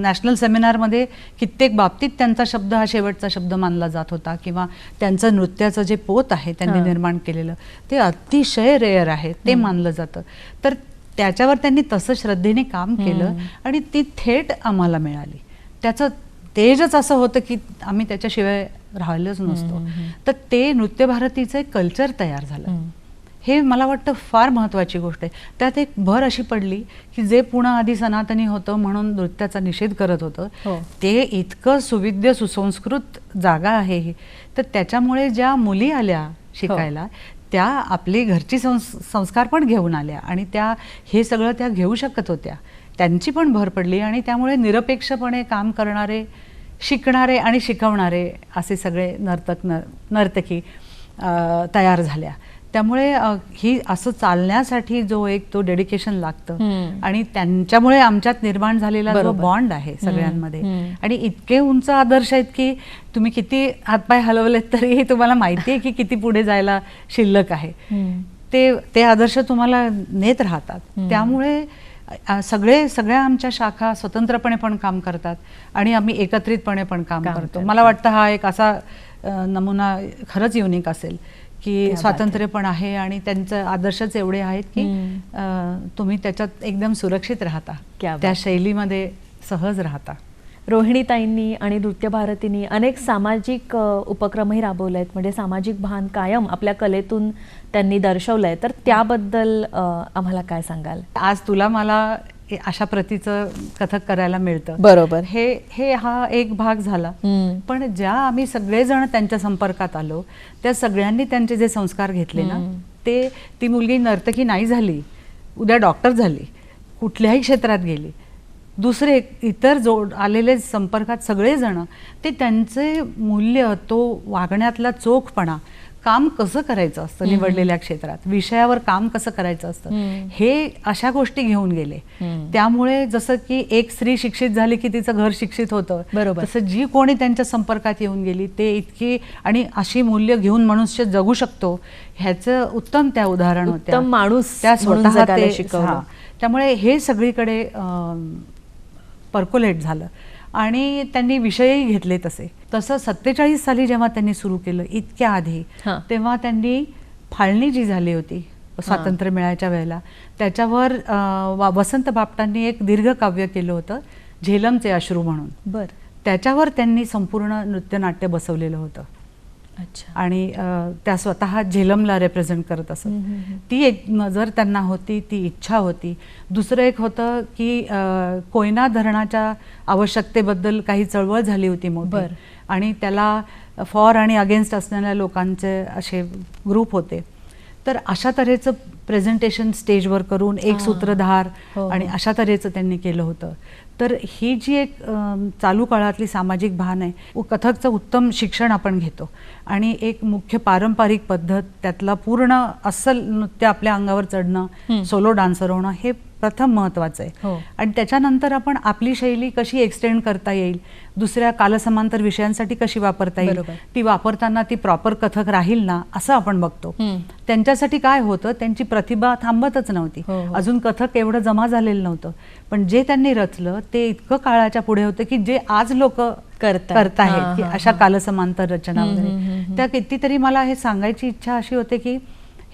नॅशनल सेमिनारमध्ये कित्येक बाबतीत त्यांचा शब्द हा शेवटचा शब्द मानला जात होता, किंवा त्यांचं नृत्याचं जे पोत आहे त्यांनी निर्माण केलेलं ते अतिशय रेअर आहे, ते मानलं जातं. तर त्याच्यावर त्यांनी तसं श्रद्धेने काम केलं आणि ती थेट आम्हाला मिळाली. त्याचं तेजच असं होतं की आम्ही त्याच्याशिवाय राहिलोच नसतो. तर ते नृत्य भारतीचं एक कल्चर तयार झालं. हे मला वाटतं फार महत्त्वाची गोष्ट आहे. त्यात एक भर अशी पडली की जे पुणे आधी सनातनी होतं म्हणून नृत्याचा निषेध करत होतं, ते इतकं सुविद्य सुसंस्कृत जागा आहे ही. तर त्याच्यामुळे ज्या मुली आल्या शिकायला त्या आपली घरची संस्कार पण घेऊन आल्या आणि त्या हे सगळं त्या घेऊ शकत होत्या. त्यांची पण भर पडली आणि त्यामुळे निरपेक्षपणे काम करणारे, शिकणारे आणि शिकवणारे असे सगळे नर्तकी तयार झाल्या. त्यामुळे ही असं चालण्यासाठी तो डेडिकेशन लागतं आणि त्यांच्यामुळे आमच्यात निर्माण झालेला जो बॉन्ड आहे सगळ्यांमध्ये, आणि इतके उंच आदर्श आहेत की तुम्ही किती हातपाय हलवलेत तरीही तुम्हाला माहिती आहे की किती पुढे जायला शिल्लक आहे. ते आदर्श तुम्हाला नेत राहतात. त्यामुळे सगळ्या आमच्या शाखा स्वतंत्रपणे पण काम करतात आणि आम्ही एकत्रितपणे पण काम करतो. मला वाटतं हा एक असा नमुना खरंच युनिक असेल की स्वातंत्र्य पण आहे आणि त्यांचे आदर्शच एवढे आहेत की तुम्ही त्याच्यात एकदम सुरक्षित राहता, क्या बात. त्या शैलीमध्ये सहज राहता. रोहिणीताईंनी आणि नृत्य भारतींनी अनेक सामाजिक उपक्रमही राबवले आहेत, म्हणजे सामाजिक भान कायम आपल्या कलेतून त्यांनी दर्शवलंय. तर त्याबद्दल आम्हाला काय सांगाल? आज तुला मला अशा प्रतीचं कथक करायला मिळतं. बरोबर. हे हा एक भाग झाला. पण ज्या आम्ही सगळेजण त्यांच्या संपर्कात आलो त्या सगळ्यांनी त्यांचे जे संस्कार घेतले ना, ते ती मुलगी नर्तकी नाही झाली, उद्या डॉक्टर झाली, कुठल्याही क्षेत्रात गेली, दुसरे इतर आलेले संपर्कात सगळेजण ते त्यांचे मूल्य, तो वागण्यातला चोखपणा, काम कसं करायचं असतं निवडलेल्या क्षेत्रात, विषयावर काम कसं करायचं असतं, हे अशा गोष्टी घेऊन गेले. त्यामुळे जसं की एक स्त्री शिक्षित झाली की तिचं घर शिक्षित होतं, बरोबर. तसं जी कोणी त्यांच्या संपर्कात येऊन गेली ते इतकी आणि अशी मूल्य घेऊन मनुष्य जगू शकतो ह्याचं उत्तम त्या उदाहरण होत्या. उत्तम माणूस त्या म्हणून स्वतः जगायला ते शिकवलं. हां. त्यामुळे हे सगळीकडे पर्कोलेट झालं आणि त्यांनी विषयही घेतले तसे. तसं 47 साली जेव्हा त्यांनी सुरू केलं, इतक्या आधी, तेव्हा त्यांनी फाळणी जी झाली होती स्वातंत्र्य मिळायच्या वेळेला, त्याच्यावर वसंत बापटांनी एक दीर्घ काव्य केलं होतं, झेलमचे अश्रू म्हणून. बर. त्याच्यावर त्यांनी संपूर्ण नृत्यनाट्य बसवलेलं होतं. अच्छा. आणि त्या स्वतः झेलमला रिप्रेझेंट करत असत. ती एक नजर त्यांना होती, ती इच्छा होती. दुसरं एक होतं की कोयना धरणाच्या आवश्यकतेबद्दल काही चळवळ झाली होती मोठी, आणि त्याला फॉर आणि अगेन्स्ट असणाऱ्या लोकांचे असे ग्रुप होते. तर अशा तऱ्हेचं प्रेझेंटेशन स्टेजवर करून एक सूत्रधार आणि अशा तऱ्हेचं त्यांनी केलं होतं. तर ही जी एक चालू काळातली सामाजिक भान आहे, कथकचं उत्तम शिक्षण आपण घेतो आणि एक मुख्य पारंपरिक पद्धत, त्यातला पूर्ण अस्सल नृत्य आपल्या अंगावर चढणं, सोलो डान्सर होणं, हे प्रथम महत्त्वाचं आहे. आणि त्याच्यानंतर आपण आपली शैली कशी एक्सटेंड करता येईल, दुसऱ्या कालसमांतर विषयांसाठी कशी वापरता येईल, ती वापरताना ती प्रॉपर कथक राहील ना, असं आपण बघतो. त्यांच्यासाठी काय होतं, त्यांची प्रतिभा थांबतच नव्हती. अजून कथक एवढं जमा झालेलं नव्हतं, पण जे त्यांनी रचलं ते इतकं काळाच्या पुढे होतं की जे आज लोक करतायत की अशा कालसमांतर रचना वगैरे, त्या कितीतरी मला हे सांगायची इच्छा अशी होते की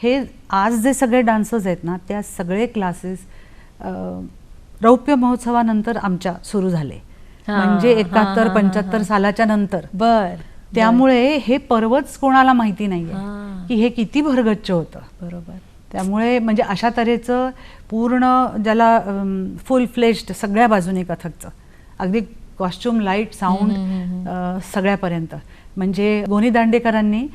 हे आज जे सगळे डान्सर्स आहेत ना, त्या सगळे क्लासेस रौप्य महोत्सवानंतर आमच्या सुरू झाले, म्हणजे 71-75 सालाच्या नंतर. त्यामुळे हे पर्वच कोणाला माहिती नाहीये की हे किती भरगच्च होतं. बरोबर. त्यामुळे म्हणजे अशा तऱ्हेचं पूर्ण, ज्याला फुल फ्लेश्ड सगळ्या बाजूने कथकचं, अगदी कॉस्ट्युम, लाईट, साऊंड सगळ्यापर्यंत. म्हणजे गोनी दांडेकरांनी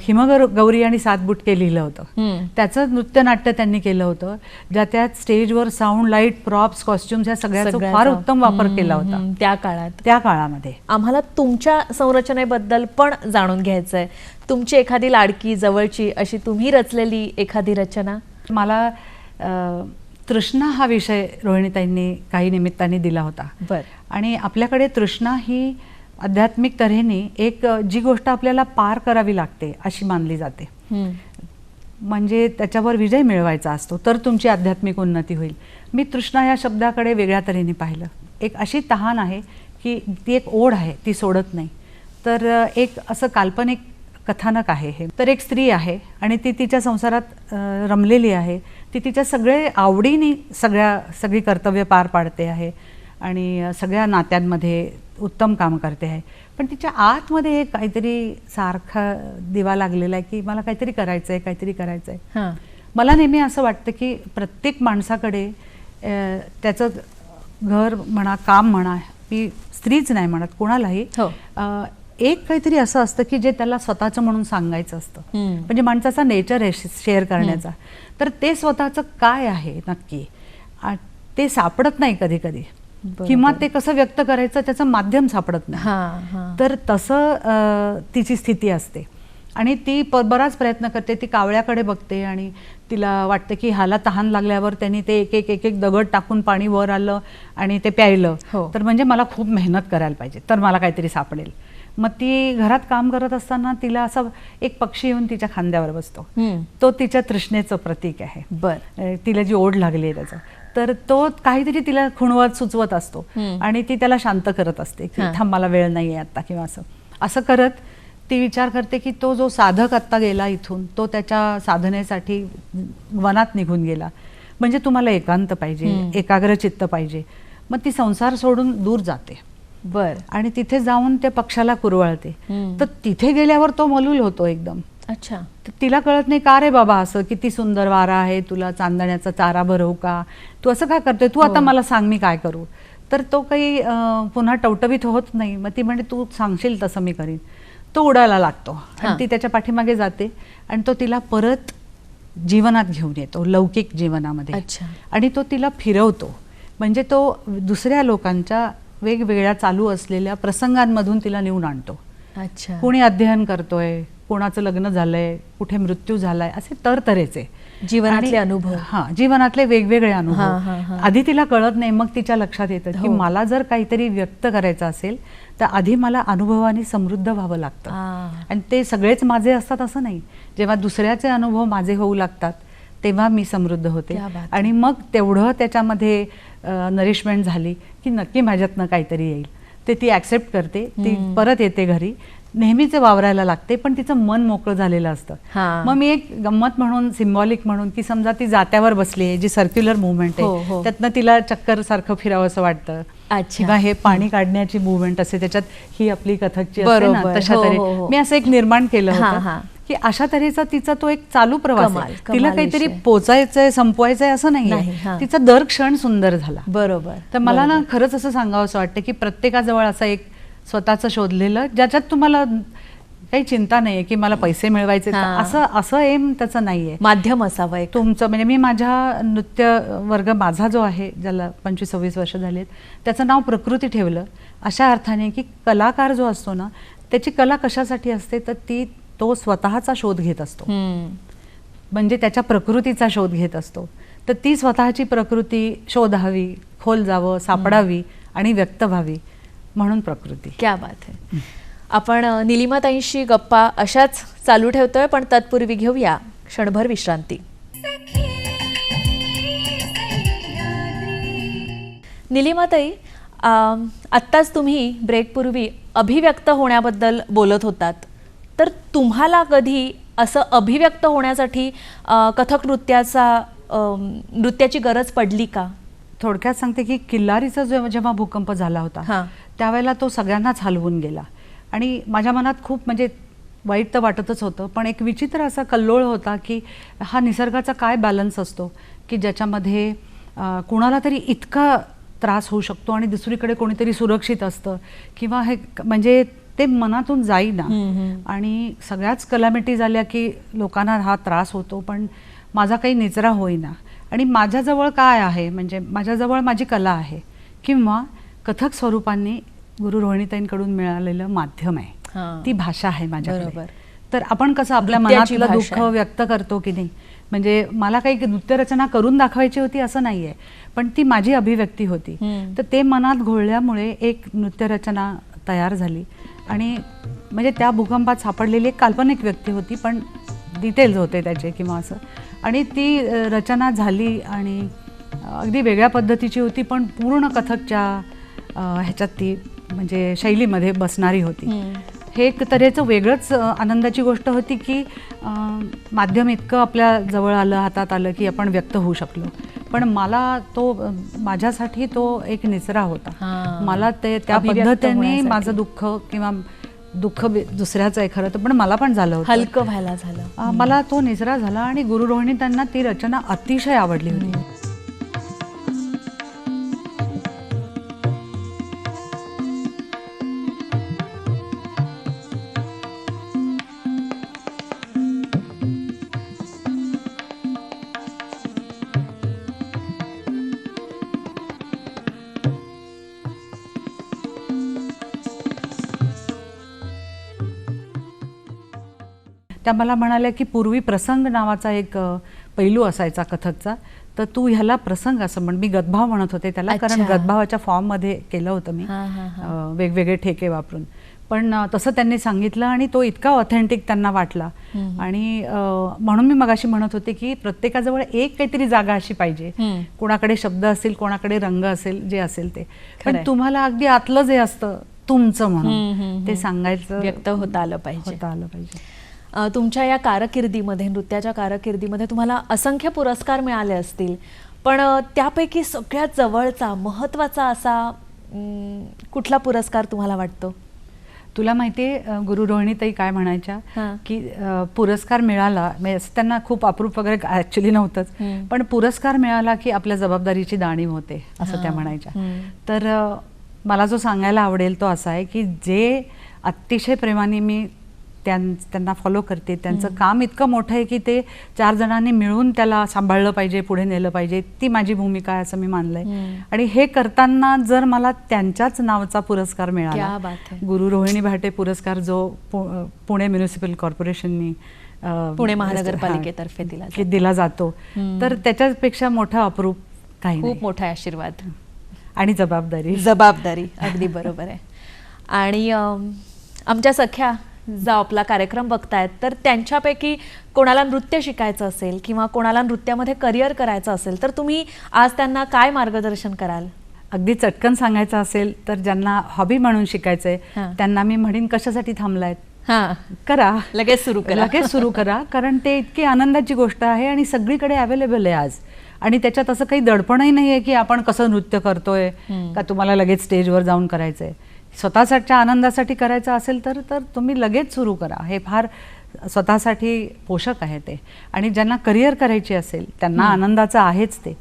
हिमगौरी आणि सातबुटके लिहिलं होतं, त्याचं नृत्यनाट्य त्यांनी केलं होतं, ज्या त्यात स्टेजवर साऊंड, लाईट, प्रॉप्स, कॉस्ट्युम्स या सगळ्याचा फार उत्तम वापर केला होता त्या काळामध्ये. आम्हाला तुमच्या संरचनेबद्दल पण जाणून घ्यायचंय. तुमची एखादी लाडकी जवळची अशी तुम्ही रचलेली एखादी रचना? मला तृष्णा हा विषय रोहिणीताईंनी काही निमित्ताने दिला होता. आणि आपल्याकडे तृष्णा ही आध्यात्मिक तऱ्हेने एक जी गोष्ट आपल्याला पार करावी लागते अशी मानली जाते, म्हणजे त्याच्यावर विजय मिळवायचा असतो तर तुमची आध्यात्मिक उन्नती होईल. मी तृष्णा या शब्दाकडे वेगळ्या तऱ्हेने पाहिलं. एक अशी तहान आहे की ती एक ओढ आहे, ती सोडत नाही. तर एक असं काल्पनिक कथानक आहे हे. तर एक स्त्री आहे आणि ती तिच्या संसारात रमलेली आहे, ती तिच्या सगळे आवडीने सगळी कर्तव्य पार पाडते आहे आणि सगळ्या नात्यांमध्ये उत्तम काम करते आहे. पण तिच्या आतमध्ये एक काहीतरी सारखा दिवा लागलेला आहे की मला काहीतरी करायचं आहे, काहीतरी करायचं आहे. मला नेहमी असं वाटतं की प्रत्येक माणसाकडे त्याचं घर म्हणा, काम म्हणा, मी स्त्रीच नाही म्हणत, कोणालाही एक काहीतरी असं असतं की जे त्याला स्वतःचं म्हणून सांगायचं असतं. म्हणजे माणसाचा नेचर आहे शेअर करण्याचा. तर ते स्वतःचं काय आहे नक्की ते सापडत नाही कधी कधी, किंवा ते कसं व्यक्त करायचं त्याचं माध्यम सापडत नाही. तर तसं तिची स्थिती असते आणि ती बराच प्रयत्न करते. ती कावळ्याकडे बघते आणि तिला वाटतं की ह्याला तहान लागल्यावर त्यांनी ते एक दगड टाकून पाणी वर आलं आणि ते प्यायलं, तर म्हणजे मला खूप मेहनत करायला पाहिजे तर मला काहीतरी सापडेल. मग ती घरात काम करत असताना तिला असा एक पक्षी येऊन तिच्या खांद्यावर बसतो. तो तिच्या तृष्णेचं प्रतीक आहे, तिला जी ओढ लागली आहे त्याचं. तर तो काहीतरी तिला खुणवत सुचवत असतो आणि ती त्याला शांत करत असते की थांब, मला वेळ नाही आहे आता, किंवा असं करत ती विचार करते की तो जो साधक आत्ता गेला इथून, तो त्याच्या साधनेसाठी वनात निघून गेला, म्हणजे तुम्हाला एकांत पाहिजे, एकाग्र चित्त पाहिजे. मग ती संसार सोडून दूर जाते बर. आणि तिथे जाऊन त्या पक्षाला कुरवाळते. तर तिथे गेल्यावर तो मलूल होतो एकदम. अच्छा. तर तिला कळत नाही, का रे बाबा असं किती सुंदर वारा आहे, तुला चांदण्याचा चारा भरवू का, तू असं का करतोय, तू आता मला सांग मी काय करू. तर तो काही पुन्हा टवटवीत होत नाही. मग ती म्हणते तू सांगशील तसं मी करीन. तो उडायला लागतो आणि ती त्याच्या पाठीमागे जाते आणि तो तिला परत जीवनात घेऊन येतो, लौकिक जीवनामध्ये. अच्छा. आणि तो तिला फिरवतो, म्हणजे तो दुसऱ्या लोकांच्या वेगवेगळ्या चालू असलेल्या प्रसंगांमधून तिला नेऊन आणतो. अच्छा. कोणी अध्ययन करतोय, कोणाचं लग्न झालंय, कुठे मृत्यू झालाय, असे तरतरेचे जीवनातले अनुभव. हा, जीवनातले वेगवेगळे हा, अनुभव. हा, हा. आधी तिला कळत नाही, मग तिच्या लक्षात येतं की हो. मला जर काहीतरी व्यक्त करायचं असेल तर आधी मला अनुभवाने समृद्ध व्हावं लागतं. आणि ते सगळेच माझे असतात असं नाही. जेव्हा दुसऱ्याचे अनुभव माझे होऊ लागतात तेव्हा मी समृद्ध होते. क्या बात. आणि मग तेवढं त्याच्यामध्ये नरिशमेंट झाली की नक्की माझ्यातनं काहीतरी येईल. ते ती ॲक्सेप्ट करते, ती परत येते घरी, नेहमीच वावरायला लागते, पण तिचं मन मोकळं झालेलं असतं. हा. मग मी एक गंमत म्हणून, सिम्बॉलिक म्हणून, की समजा ती जात्यावर बसली आहे, जी सर्क्युलर मुवमेंट हो, आहे, हो. त्यातनं तिला चक्कर सारखं फिरावं असं वाटतं. अच्छा. किंवा हे पाणी काढण्याची मुवमेंट असते, त्याच्यात ही आपली कथकची असते ना, बरोबर. तशा हो, तरी हो, हो. मी असं एक निर्माण केलं हा, होतं हा. की अशा तऱ्हेचा तिचा तो एक चालू प्रवास कमाल, आहे. कमाल तिला काहीतरी विषय. पोचायचंय, संपवायचंय असं नाही, नाहीये. हा. तिचा दर क्षण सुंदर झाला. बरोबर. तर मला ना खरंच असं सांगावं असं वाटतं की प्रत्येकाजवळ असं एक स्वतःचं शोधलेलं, ज्याच्यात तुम्हाला काही चिंता नाहीये की मला पैसे मिळवायचे, हा. असं एम त्याचं नाहीये. माध्यम असावं एक. तुमचं म्हणजे मी माझ्या नृत्य वर्ग माझा जो आहे, ज्याला 25-26 वर्ष झाली आहेत, त्याचं नाव प्रकृती ठेवलं अशा अर्थाने की कलाकार जो असतो ना, त्याची कला कशासाठी असते तर तो स्वतःचा शोध घेत असतो, म्हणजे त्याच्या प्रकृतीचा शोध घेत असतो. तर ती स्वतःची प्रकृती शोधावी, खोल जावं, सापडावी आणि व्यक्त व्हावी, म्हणून प्रकृती. क्या बात आहे. आपण निलिमाताईंशी गप्पा अशाच चालू ठेवतोय, पण तत्पूर्वी घेऊया क्षणभर विश्रांती. निलिमाताई, आत्ताच तुम्ही ब्रेकपूर्वी अभिव्यक्त होण्याबद्दल बोलत होतात, तर तुम्हाला कधी असं अभिव्यक्त होण्यासाठी कथक नृत्याची गरज पडली का? थोडक्यात सांगते की किल्लारीचा जेव्हा भूकंप झाला होता त्यावेळेला तो सगळ्यांनाच हलवून गेला आणि माझ्या मनात खूप म्हणजे वाईट तर वाटतच होतं, पण एक विचित्र असा कल्लोळ होता की हा निसर्गाचा काय बॅलन्स असतो की ज्याच्यामध्ये कुणाला तरी इतका त्रास होऊ शकतो आणि दुसरीकडे कोणीतरी सुरक्षित असतं, किंवा हे म्हणजे ते मनातून जाईना. आणि सगळ्याच कलॅमिटी झाल्या की लोकांना हा त्रास होतो, पण माझा काही निचरा होईना. आणि माझ्याजवळ काय आहे, म्हणजे माझ्याजवळ माझी कला आहे किंवा कथक स्वरूपांनी गुरु रोहिणीताईंकडून मिळालेलं माध्यम आहे, ती भाषा आहे माझ्याकडे. तर आपण कसं आपल्या मनातलं दुःख व्यक्त करतो की नाही, म्हणजे मला काही नृत्यरचना करून दाखवायची होती असं नाहीये, पण ती माझी अभिव्यक्ती होती. तर ते मनात घोळल्यामुळे एक नृत्यरचना तयार झाली आणि म्हणजे त्या भूकंपात सापडलेली एक काल्पनिक व्यक्ती होती, पण डिटेल्स होते त्याचे किंवा असं, आणि ती रचना झाली आणि अगदी वेगळ्या पद्धतीची होती, पण पूर्ण कथकच्या ह्याच्यात ती म्हणजे शैलीमध्ये बसणारी होती. हे एक तऱ्हेचं वेगळंच आनंदाची गोष्ट होती की माध्यम इतकं आपल्या जवळ आलं, हातात आलं की आपण व्यक्त होऊ शकलो. पण मला तो माझ्यासाठी तो एक निचरा होता. मला ते त्या पद्धतीने माझं दुःख किंवा दुःख दुसऱ्याचं आहे खरं तर, पण मला पण झालं होतं, हलकं व्हायला झालं. मला तो निचरा झाला आणि गुरु रोहिणी त्यांना ती रचना अतिशय आवडली होती. त्या मला म्हणाल्या की पूर्वी प्रसंग नावाचा एक पैलू असायचा कथकचा, तर तू ह्याला प्रसंग असं म्हण. मी गदभाव म्हणत होते त्याला, कारण गदभावाच्या फॉर्ममध्ये केलं होतं मी वेगवेगळे ठेके वापरून. पण तसं त्यांनी सांगितलं आणि तो इतका ऑथेंटिक त्यांना वाटला. आणि म्हणून मी मगाशी म्हणत होते की प्रत्येकाजवळ एक काहीतरी जागा अशी पाहिजे, कोणाकडे शब्द असेल, कोणाकडे रंग असेल, जे असेल ते, पण तुम्हाला अगदी आतलं जे असतं तुमचं म्हणून ते सांगायचं, व्यक्त होता आलं पाहिजे. होता आलं पाहिजे. तुमच्या या कारकिर्दीमध्ये, नृत्याच्या कारकिर्दीमध्ये तुम्हाला असंख्य पुरस्कार मिळाले असतील, पण त्यापैकी सगळ्यात जवळचा महत्त्वाचा असा कुठला पुरस्कार तुम्हाला वाटतो? तुला माहितीये गुरु रोहिणीताई काय म्हणायच्या हां. की पुरस्कार मिळाला, म्हणजे असं त्यांना खूप अप्रूप वगैरे ॲक्च्युली नव्हतंच, पण पुरस्कार मिळाला की आपल्या जबाबदारीची जाणीव होते असं त्या म्हणायच्या. तर मला जो सांगायला आवडेल तो असा आहे की जे अतिशय प्रेमाने मी त्यांना फॉलो करते, त्यांचं काम इतकं मोठं आहे की ते 4 जणांनी मिळून त्याला सांभाळलं पाहिजे, पुढे नेलं पाहिजे, ती माझी भूमिका आहे असं मी मानलंय. आणि हे करताना जर मला त्यांच्याच नावाचा पुरस्कार क्या मिळाला, बात है. गुरु रोहिणी भाटे पुरस्कार, जो पुणे म्युनिसिपल कॉर्पोरेशननी पुणे महानगरपालिकेतर्फे दिला जातो, तर त्याच्यापेक्षा मोठा अप्रूप काही खूप नाही. मोठा आशीर्वाद आणि जबाबदारी अगदी बरोबर आहे. आणि आमच्या सख्या जो आपला कार्यक्रम बघतायत, तर त्यांच्यापैकी कोणाला नृत्य शिकायचं असेल किंवा कोणाला नृत्यामध्ये करिअर करायचं असेल, तर तुम्ही आज त्यांना काय मार्गदर्शन कराल? अगदी चटकन सांगायचं असेल तर ज्यांना हॉबी म्हणून शिकायचंय त्यांना मी म्हणेन, कशासाठी थांबलायत, करा, लगेच सुरू करा. कारण ते इतकी आनंदाची गोष्ट आहे आणि सगळीकडे अवेलेबल आहे आज. आणि त्याच्यात असं काही दडपणही नाही आहे की आपण कसं नृत्य करतोय का तुम्हाला लगेच स्टेजवर जाऊन करायचंय. स्वतःच्या आनंदासाठी करायचं असेल तर तुम्ही लगेच सुरू करा. हे फार स्वतःसाठी पोषक आहे ते. आणि ज्यांना करिअर करायची असेल त्यांना आनंदाचं आहेच ते,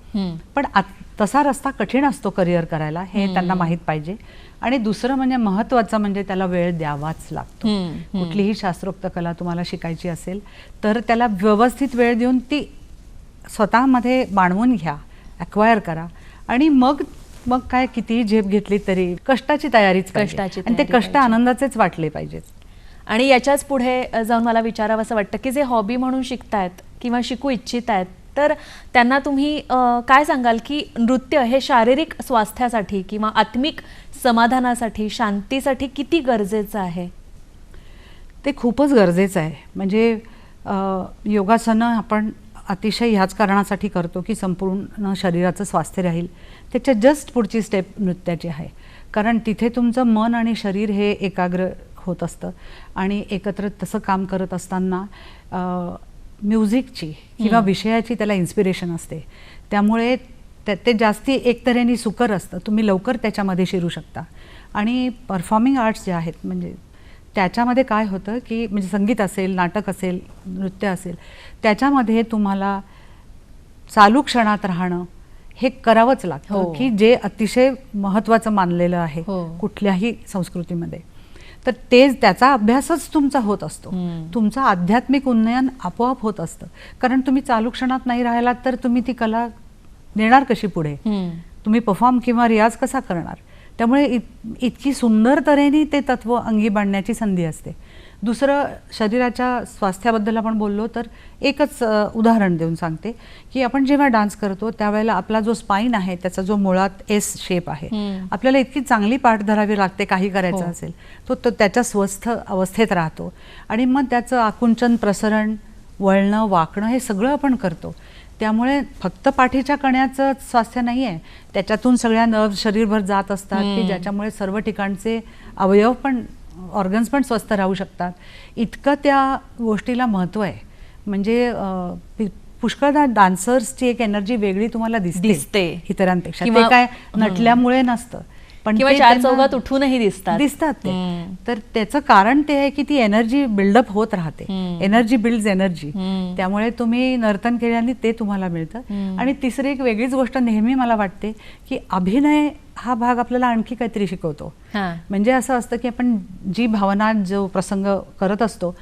पण तसा रस्ता कठीण असतो करिअर करायला, हे त्यांना माहीत पाहिजे. आणि दुसरं म्हणजे महत्त्वाचं म्हणजे त्याला वेळ द्यावाच लागतो. कुठलीही शास्त्रोक्त कला तुम्हाला शिकायची असेल तर त्याला व्यवस्थित वेळ देऊन ती स्वतःमध्ये बाणवून घ्या, ॲक्वायर करा. आणि मग काय कितीही झेप घेतली तरी कष्टाची तयारीच पाहिजे. आणि ते कष्ट आनंदाचेच वाटले पाहिजेत. आणि याच्याच पुढे जाऊन मला विचारावं असं वाटतं की जे हॉबी म्हणून शिकतायत किंवा शिकू इच्छित आहेत, तर त्यांना तुम्ही काय सांगाल की नृत्य हे शारीरिक स्वास्थ्यासाठी किंवा आत्मिक समाधानासाठी, शांतीसाठी किती गरजेचं आहे? ते खूपच गरजेचं आहे. म्हणजे योगासनं आपण अतिशय ह्याच कारणासाठी करतो की संपूर्ण शरीराचं स्वास्थ्य राहील. त्याच्या जस्ट पुढची स्टेप नृत्याची आहे, कारण तिथे तुमचं मन आणि शरीर हे एकाग्र होत असतं. आणि एकत्र तसं काम करत असताना म्युझिकची किंवा विषयाची त्याला इन्स्पिरेशन असते, त्यामुळे ते जास्ती एक तऱ्हेने सुकर असतं. तुम्ही लवकर त्याच्यामध्ये शिरू शकता. आणि परफॉर्मिंग आर्ट्स जे आहेत म्हणजे त्याच्यामध्ये काय होतं की म्हणजे संगीत असेल, नाटक असेल, नृत्य असेल, त्याच्यामध्ये तुम्हाला चालू क्षणात राहणं हे करावंच लागतं, की जे अतिशय महत्त्वाचं मानलेलं आहे कुठल्याही संस्कृतीमध्ये. तर त्याचा अभ्यासच तुमचा होत असतो. तुमचं आध्यात्मिक उन्नयन आपोआप होत असतं, कारण तुम्ही चालू क्षणात नाही राहिलात तर तुम्ही ती कला नेणार कशी पुढे, तुम्ही परफॉर्म किंवा रियाज कसा करणार. त्यामुळे इतकी सुंदर तऱ्हेने ते तत्व अंगी बांधण्याची संधी असते. दुसरं, शरीराच्या स्वास्थ्याबद्दल आपण बोललो तर एकच उदाहरण देऊन सांगते की आपण जेव्हा डान्स करतो त्यावेळेला आपला जो स्पाईन आहे त्याचा जो मुळात एस शेप आहे, आपल्याला इतकी चांगली पाठ धरावी लागते काही करायचं असेल, तो त्याच्या स्वस्थ अवस्थेत राहतो. आणि मग त्याचं आकुंचन, प्रसरण, वळणं, वाकणं हे सगळं आपण करतो. त्यामुळे फक्त पाठीच्या कण्याचं स्वास्थ्य नाही आहे, त्याच्यातून सगळ्या नर्व्ह शरीरभर जात असतात की ज्याच्यामुळे सर्व ठिकाणचे अवयव पण, ऑर्गन्स पण स्वस्थ राहू शकतात. इतकं त्या गोष्टीला महत्त्व आहे. म्हणजे पुष्कळदा डान्सर्सची एक एनर्जी वेगळी तुम्हाला दिसते इतरांपेक्षा. ते काय नटल्यामुळे नसतं, पण किंवा चार चौघात उठूनही दिसतात ते. तर त्याचं कारण ते आहे की ती एनर्जी बिल्डअप होत राहते. Energy builds energy. त्यामुळे तुम्ही नर्तन केल्याने ते तुम्हाला मिळतं. आणि तिसरी एक वेगळीच गोष्ट नेहमी मला वाटते की अभिनय हा भाग आपल्याला आणखी काहीतरी शिकवतो. म्हणजे असं असतं की आपण जी भावना, जो प्रसंग करत असतो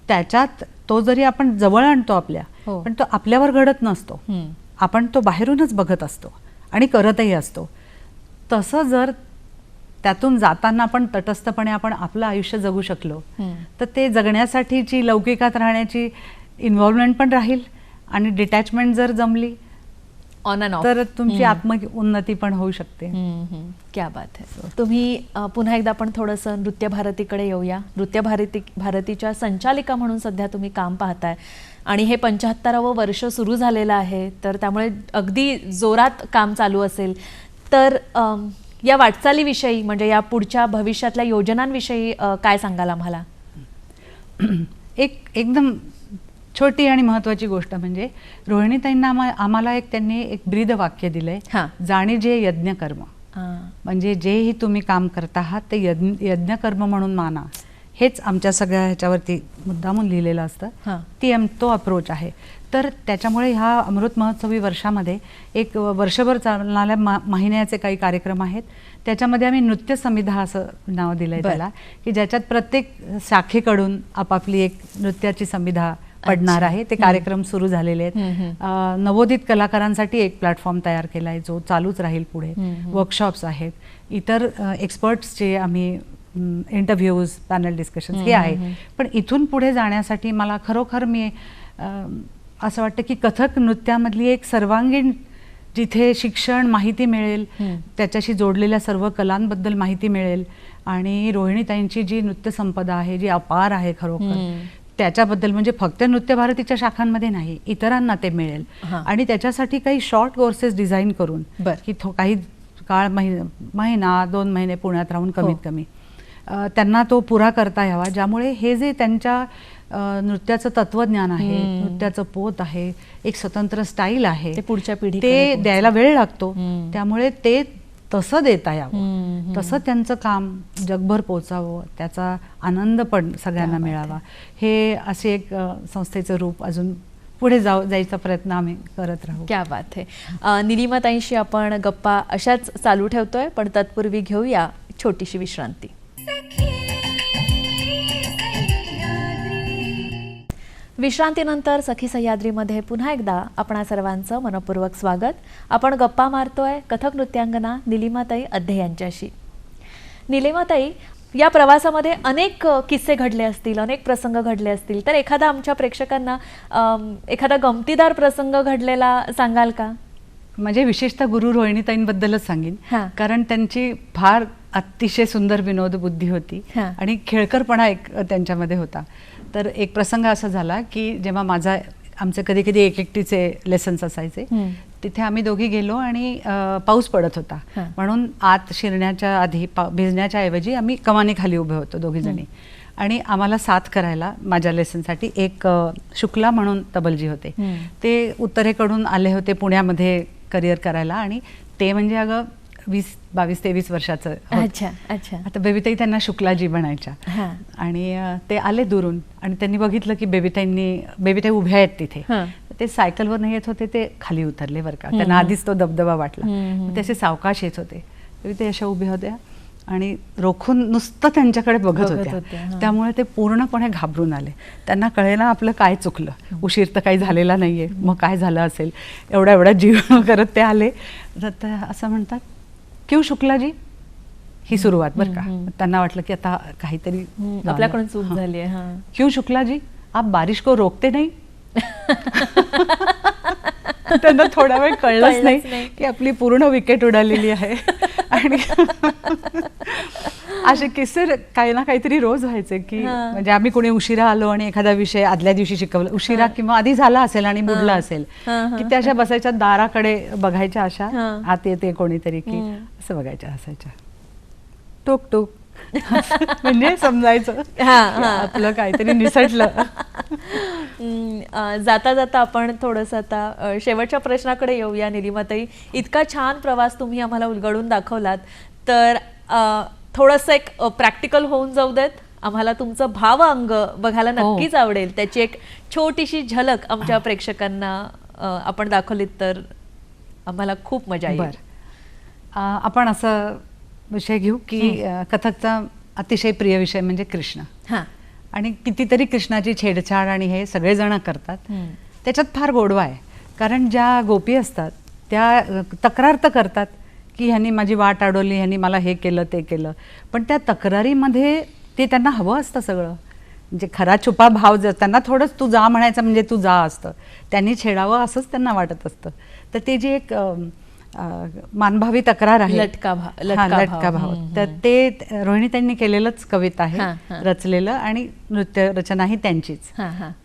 त्याच्यात तो जरी आपण जवळ आणतो आपल्या, पण तो आपल्यावर घडत नसतो, आपण तो बाहेरूनच बघत असतो आणि करतही असतो. तसं जर त्यातून जाताना आपण तटस्थपणे आपण आपलं आयुष्य जगू शकलो तर ते जगण्यासाठीची, लौकिकात राहण्याची इन्व्हॉल्वमेंट पण राहील. आणि डिटॅचमेंट जर जमली ऑन अँड ऑफ तर तुमची आत्मउन्नती पण होऊ शकते. क्या बात आहे. तुम्ही पुन्हा एकदा आपण थोडंसं नृत्य भारतीकडे येऊया. नृत्य भारतीच्या संचालिका म्हणून सध्या तुम्ही काम पाहताय आणि हे 75वं वर्ष सुरू झालेलं आहे, तर त्यामुळे अगदी जोरात काम चालू असेल. तर या वाटचालीविषयी म्हणजे या पुढच्या भविष्यातल्या योजनांविषयी काय सांगाल आम्हाला? एकदम छोटी आणि महत्त्वाची गोष्ट म्हणजे रोहिणीताईंना आम्हाला त्यांनी एक ब्रीद वाक्य दिलंय, हां. जाणी जे यज्ञ कर्म. म्हणजे जेही तुम्ही काम करत आहात ते यज्ञ कर्म म्हणून माना. हेच आमच्या सगळ्या ह्याच्यावरती मुद्दामून लिहिलेलं असतं. तो अप्रोच आहे. तर त्याच्यामुळे ह्या अमृत महोत्सवी वर्षामध्ये एक वर्षभर चालणाऱ्या महिन्याचे काही कार्यक्रम आहेत. त्याच्यामध्ये आम्ही नृत्य समिधा असं नाव दिलंय त्याला, की ज्याच्यात प्रत्येक शाखेकडून आपापली एक नृत्याची समिधा पडणार आहे. ते कार्यक्रम सुरू झालेले आहेत. नवोदित कलाकारांसाठी एक प्लॅटफॉर्म तयार केला आहे जो चालूच राहील पुढे. वर्कशॉप्स आहेत, इतर एक्सपर्ट्सचे आम्ही इंटरव्ह्यूज, पॅनल डिस्कशन्स हे आहे. पण इथून पुढे जाण्यासाठी मला खरोखर मी असं वाटतं की कथक नृत्यामधली एक सर्वांगीण जिथे शिक्षण, माहिती मिळेल, त्याच्याशी जोडलेल्या सर्व कलांबद्दल माहिती मिळेल आणि रोहिणीताईंची जी नृत्य संपदा आहे जी अपार आहे खरोखर, त्याच्याबद्दल म्हणजे फक्त नृत्य भारतीच्या शाखांमध्ये नाही, इतरांना ते मिळेल. आणि त्याच्यासाठी काही शॉर्ट कोर्सेस डिझाईन करून की काही काळ महिना 2 महिने पुण्यात राहून कमीत कमी त्यांना तो पुरा करता यावा, ज्यामुळे हे जे त्यांच्या नृत्याचं तत्वज्ञान आहे, नृत्याचं पोत आहे, एक स्वतंत्र स्टाईल आहे, ते पुढच्या पिढी ते द्यायला वेळ लागतो. त्यामुळे ते तसं देता यावं, तसं त्यांचं काम जगभर पोचावं, त्याचा आनंद पण सगळ्यांना मिळावा, हे असे एक संस्थेचं रूप अजून पुढे जायचा प्रयत्न आम्ही करत राहू. क्या बात आहे. निलिमाताईंशी आपण गप्पा अशाच चालू ठेवतोय, पण तत्पूर्वी घेऊया छोटीशी विश्रांती. विश्रांतीनंतर सखी सह्याद्रीमध्ये पुन्हा एकदा आपणा सर्वांचं मनपूर्वक स्वागत. आपण गप्पा मारतोय कथक नृत्यांगना निलिमाताई अध्ये यांच्याशी. निलिमाताई, या प्रवासामध्ये अनेक किस्से घडले असतील, अनेक प्रसंग घडले असतील, तर एखादा आमच्या प्रेक्षकांना एखादा गमतीदार प्रसंग घडलेला सांगाल का? म्हणजे विशेषतः गुरु रोहिणीताईंबद्दलच सांगेन, कारण त्यांची फार अतिशय सुंदर विनोद बुद्धी होती आणि खेळकरपणा एक त्यांच्यामध्ये होता. तर एक प्रसंग असा झाला की जेव्हा आमचे कधी कधी एकटीचे लेसन्स असायचे, तिथे आम्ही दोघी गेलो आणि पाऊस पडत होता म्हणून आत शिरण्याच्या आधी भिजण्याच्या ऐवजी आम्ही कमानीखाली उभे होतो दोघी जणी. आणि आम्हाला साथ करायला माझ्या लेसनसाठी एक शुक्ला म्हणून तबलजी होते. ते उत्तरेकडून आले होते पुण्यामध्ये करिअर करायला आणि ते म्हणजे अगं 22-23 वर्षाचं. अच्छा अच्छा. आता बेबीताई त्यांना शुक्लाजी म्हणायच्या. आणि ते आले दुरून आणि त्यांनी बघितलं की बेबीताई उभ्या आहेत तिथे. ते सायकलवर नाही येत होते, ते खाली उतरले बरं का. त्यांना आधीच तो दबदबा वाटला. ते असे सावकाश येत होते. बेबीताई अशा उभ्या होत्या आणि रोखून नुसतं त्यांच्याकडे बघत होत्या. त्यामुळे ते पूर्णपणे घाबरून आले. त्यांना कळेना आपलं काय चुकलं, उशीर तर काही झालेला नाहीये, मग काय झालं असेल, एवढा जीव करत ते आले. तर असं म्हणतात, क्यों शुक्ला जी, ही सुरुवात बरं का. त्यांना वाटलं की आता काहीतरी आपल्याकडून चूक झाली आहे. क्यों शुक्ला जी, आप बारिश को रोकते नहीं. त्यांना थोडा वेळ कळलंच नाही की आपली पूर्ण विकेट उडालेली आहे. आणि असे किस्से काही ना काहीतरी रोज व्हायचे की म्हणजे आम्ही कोणी उशिरा आलो आणि एखादा विषय आदल्या दिवशी शिकवला उशिरा किंवा आधी झाला असेल आणि बुडला असेल की त्या अशा बसायच्या दाराकडे बघायच्या, अशा आत येते कोणीतरी की असं बघायच्या, हसायच्या, टोक टोक, म्हणजे समजायचं आपलं काहीतरी निसटलं. जाता जाता आपण थोडंसं आता शेवटच्या प्रश्नाकडे येऊया. निलिमाताई, इतका छान प्रवास तुम्ही आम्हाला उलगडून दाखवलात, तर थोडंसं एक प्रॅक्टिकल होऊन जाऊ देत. आम्हाला तुमचं भावांग बघायला नक्कीच आवडेल. त्याची एक छोटीशी झलक आमच्या प्रेक्षकांना आपण दाखवलीत तर आम्हाला खूप मजा येईल. आपण असं विषय घेऊ की कथकचा अतिशय प्रिय विषय म्हणजे कृष्ण. आणि कितीतरी कृष्णाची छेडछाड आणि हे सगळेजण करतात. त्याच्यात फार गोडवा आहे, कारण ज्या गोपी असतात त्या तक्रार तर करतात की ह्यांनी माझी वाट अडवली, ह्यांनी मला हे केलं ते केलं, पण त्या तक्रारीमध्ये ते त्यांना हवं असतं सगळं. म्हणजे खरा छुपा भाव त्यांना थोडंच तू जा म्हणायचं म्हणजे तू जा असतं, त्यांनी छेडावं असंच त्यांना वाटत असतं. तर ते जे एक मानभावी तक्रार आहे, लटका भाव, तर ते रोहिणीताईंनी केलेलंच कविता आहे, रचलेलं, आणि नृत्य रचना ही त्यांचीच.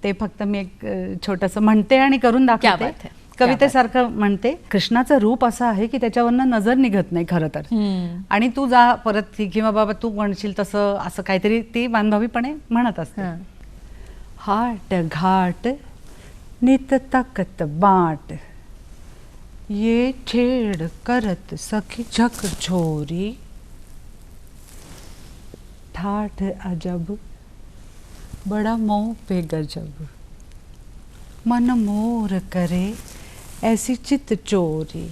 ते फक्त मी एक छोटंसं म्हणते आणि करून दाखवते. कवितेसारखं म्हणते, कृष्णाचं रूप असं आहे की त्याच्यावरनं नजर निघत नाही खरं तर. आणि तू जा परत किंवा बाबा तू म्हणशील तसं असं काहीतरी ती बांधभावीपणे म्हणत असते. हाट घाट नित तकत बाट, ये छेड करत सखी झक झोरी, ठाठ अजब बड़ा मोह पे गजब, मन मोर करे ऐसी चित चोरी,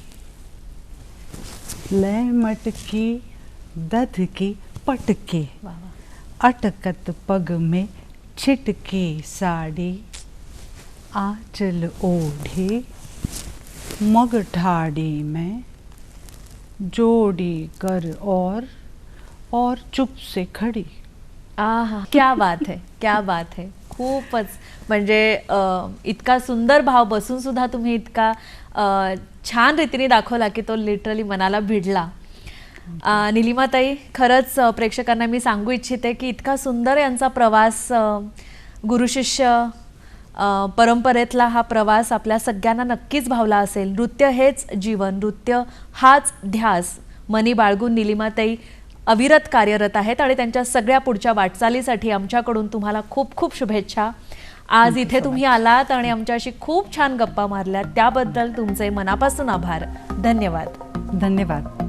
लय मटकी दध की पटके, अटकत पग में छिटकी साड़ी, आंचल ओढ़े मग ठाड़ी में, जोड़ी कर और चुप से खड़ी. आहा, क्या बात है, क्या बात है. खूपच म्हणजे इतका सुंदर भाव बसून सुद्धा तुम्ही इतका छान रीतीने दाखवला की तो लिटरली मनाला भिडला. निलिमाताई, खरंच प्रेक्षकांना मी सांगू इच्छिते की इतका सुंदर यांचा प्रवास, गुरु शिष्य परंपरेतला हा प्रवास आपल्या सगळ्यांना नक्कीच भावला असेल. नृत्य हेच जीवन, नृत्य हाच ध्यास मनी बाळगून निलिमाताई अविरत कार्यरत आहेत आणि त्यांच्या सगळ्या पुढच्या वाटचालीसाठी आमच्याकडून तुम्हाला खूप खूप शुभेच्छा. आज इथे तुम्ही आलात आणि आमच्याशी खूप छान गप्पा मारल्यात त्याबद्दल तुमचे मनापासून आभार. धन्यवाद. धन्यवाद.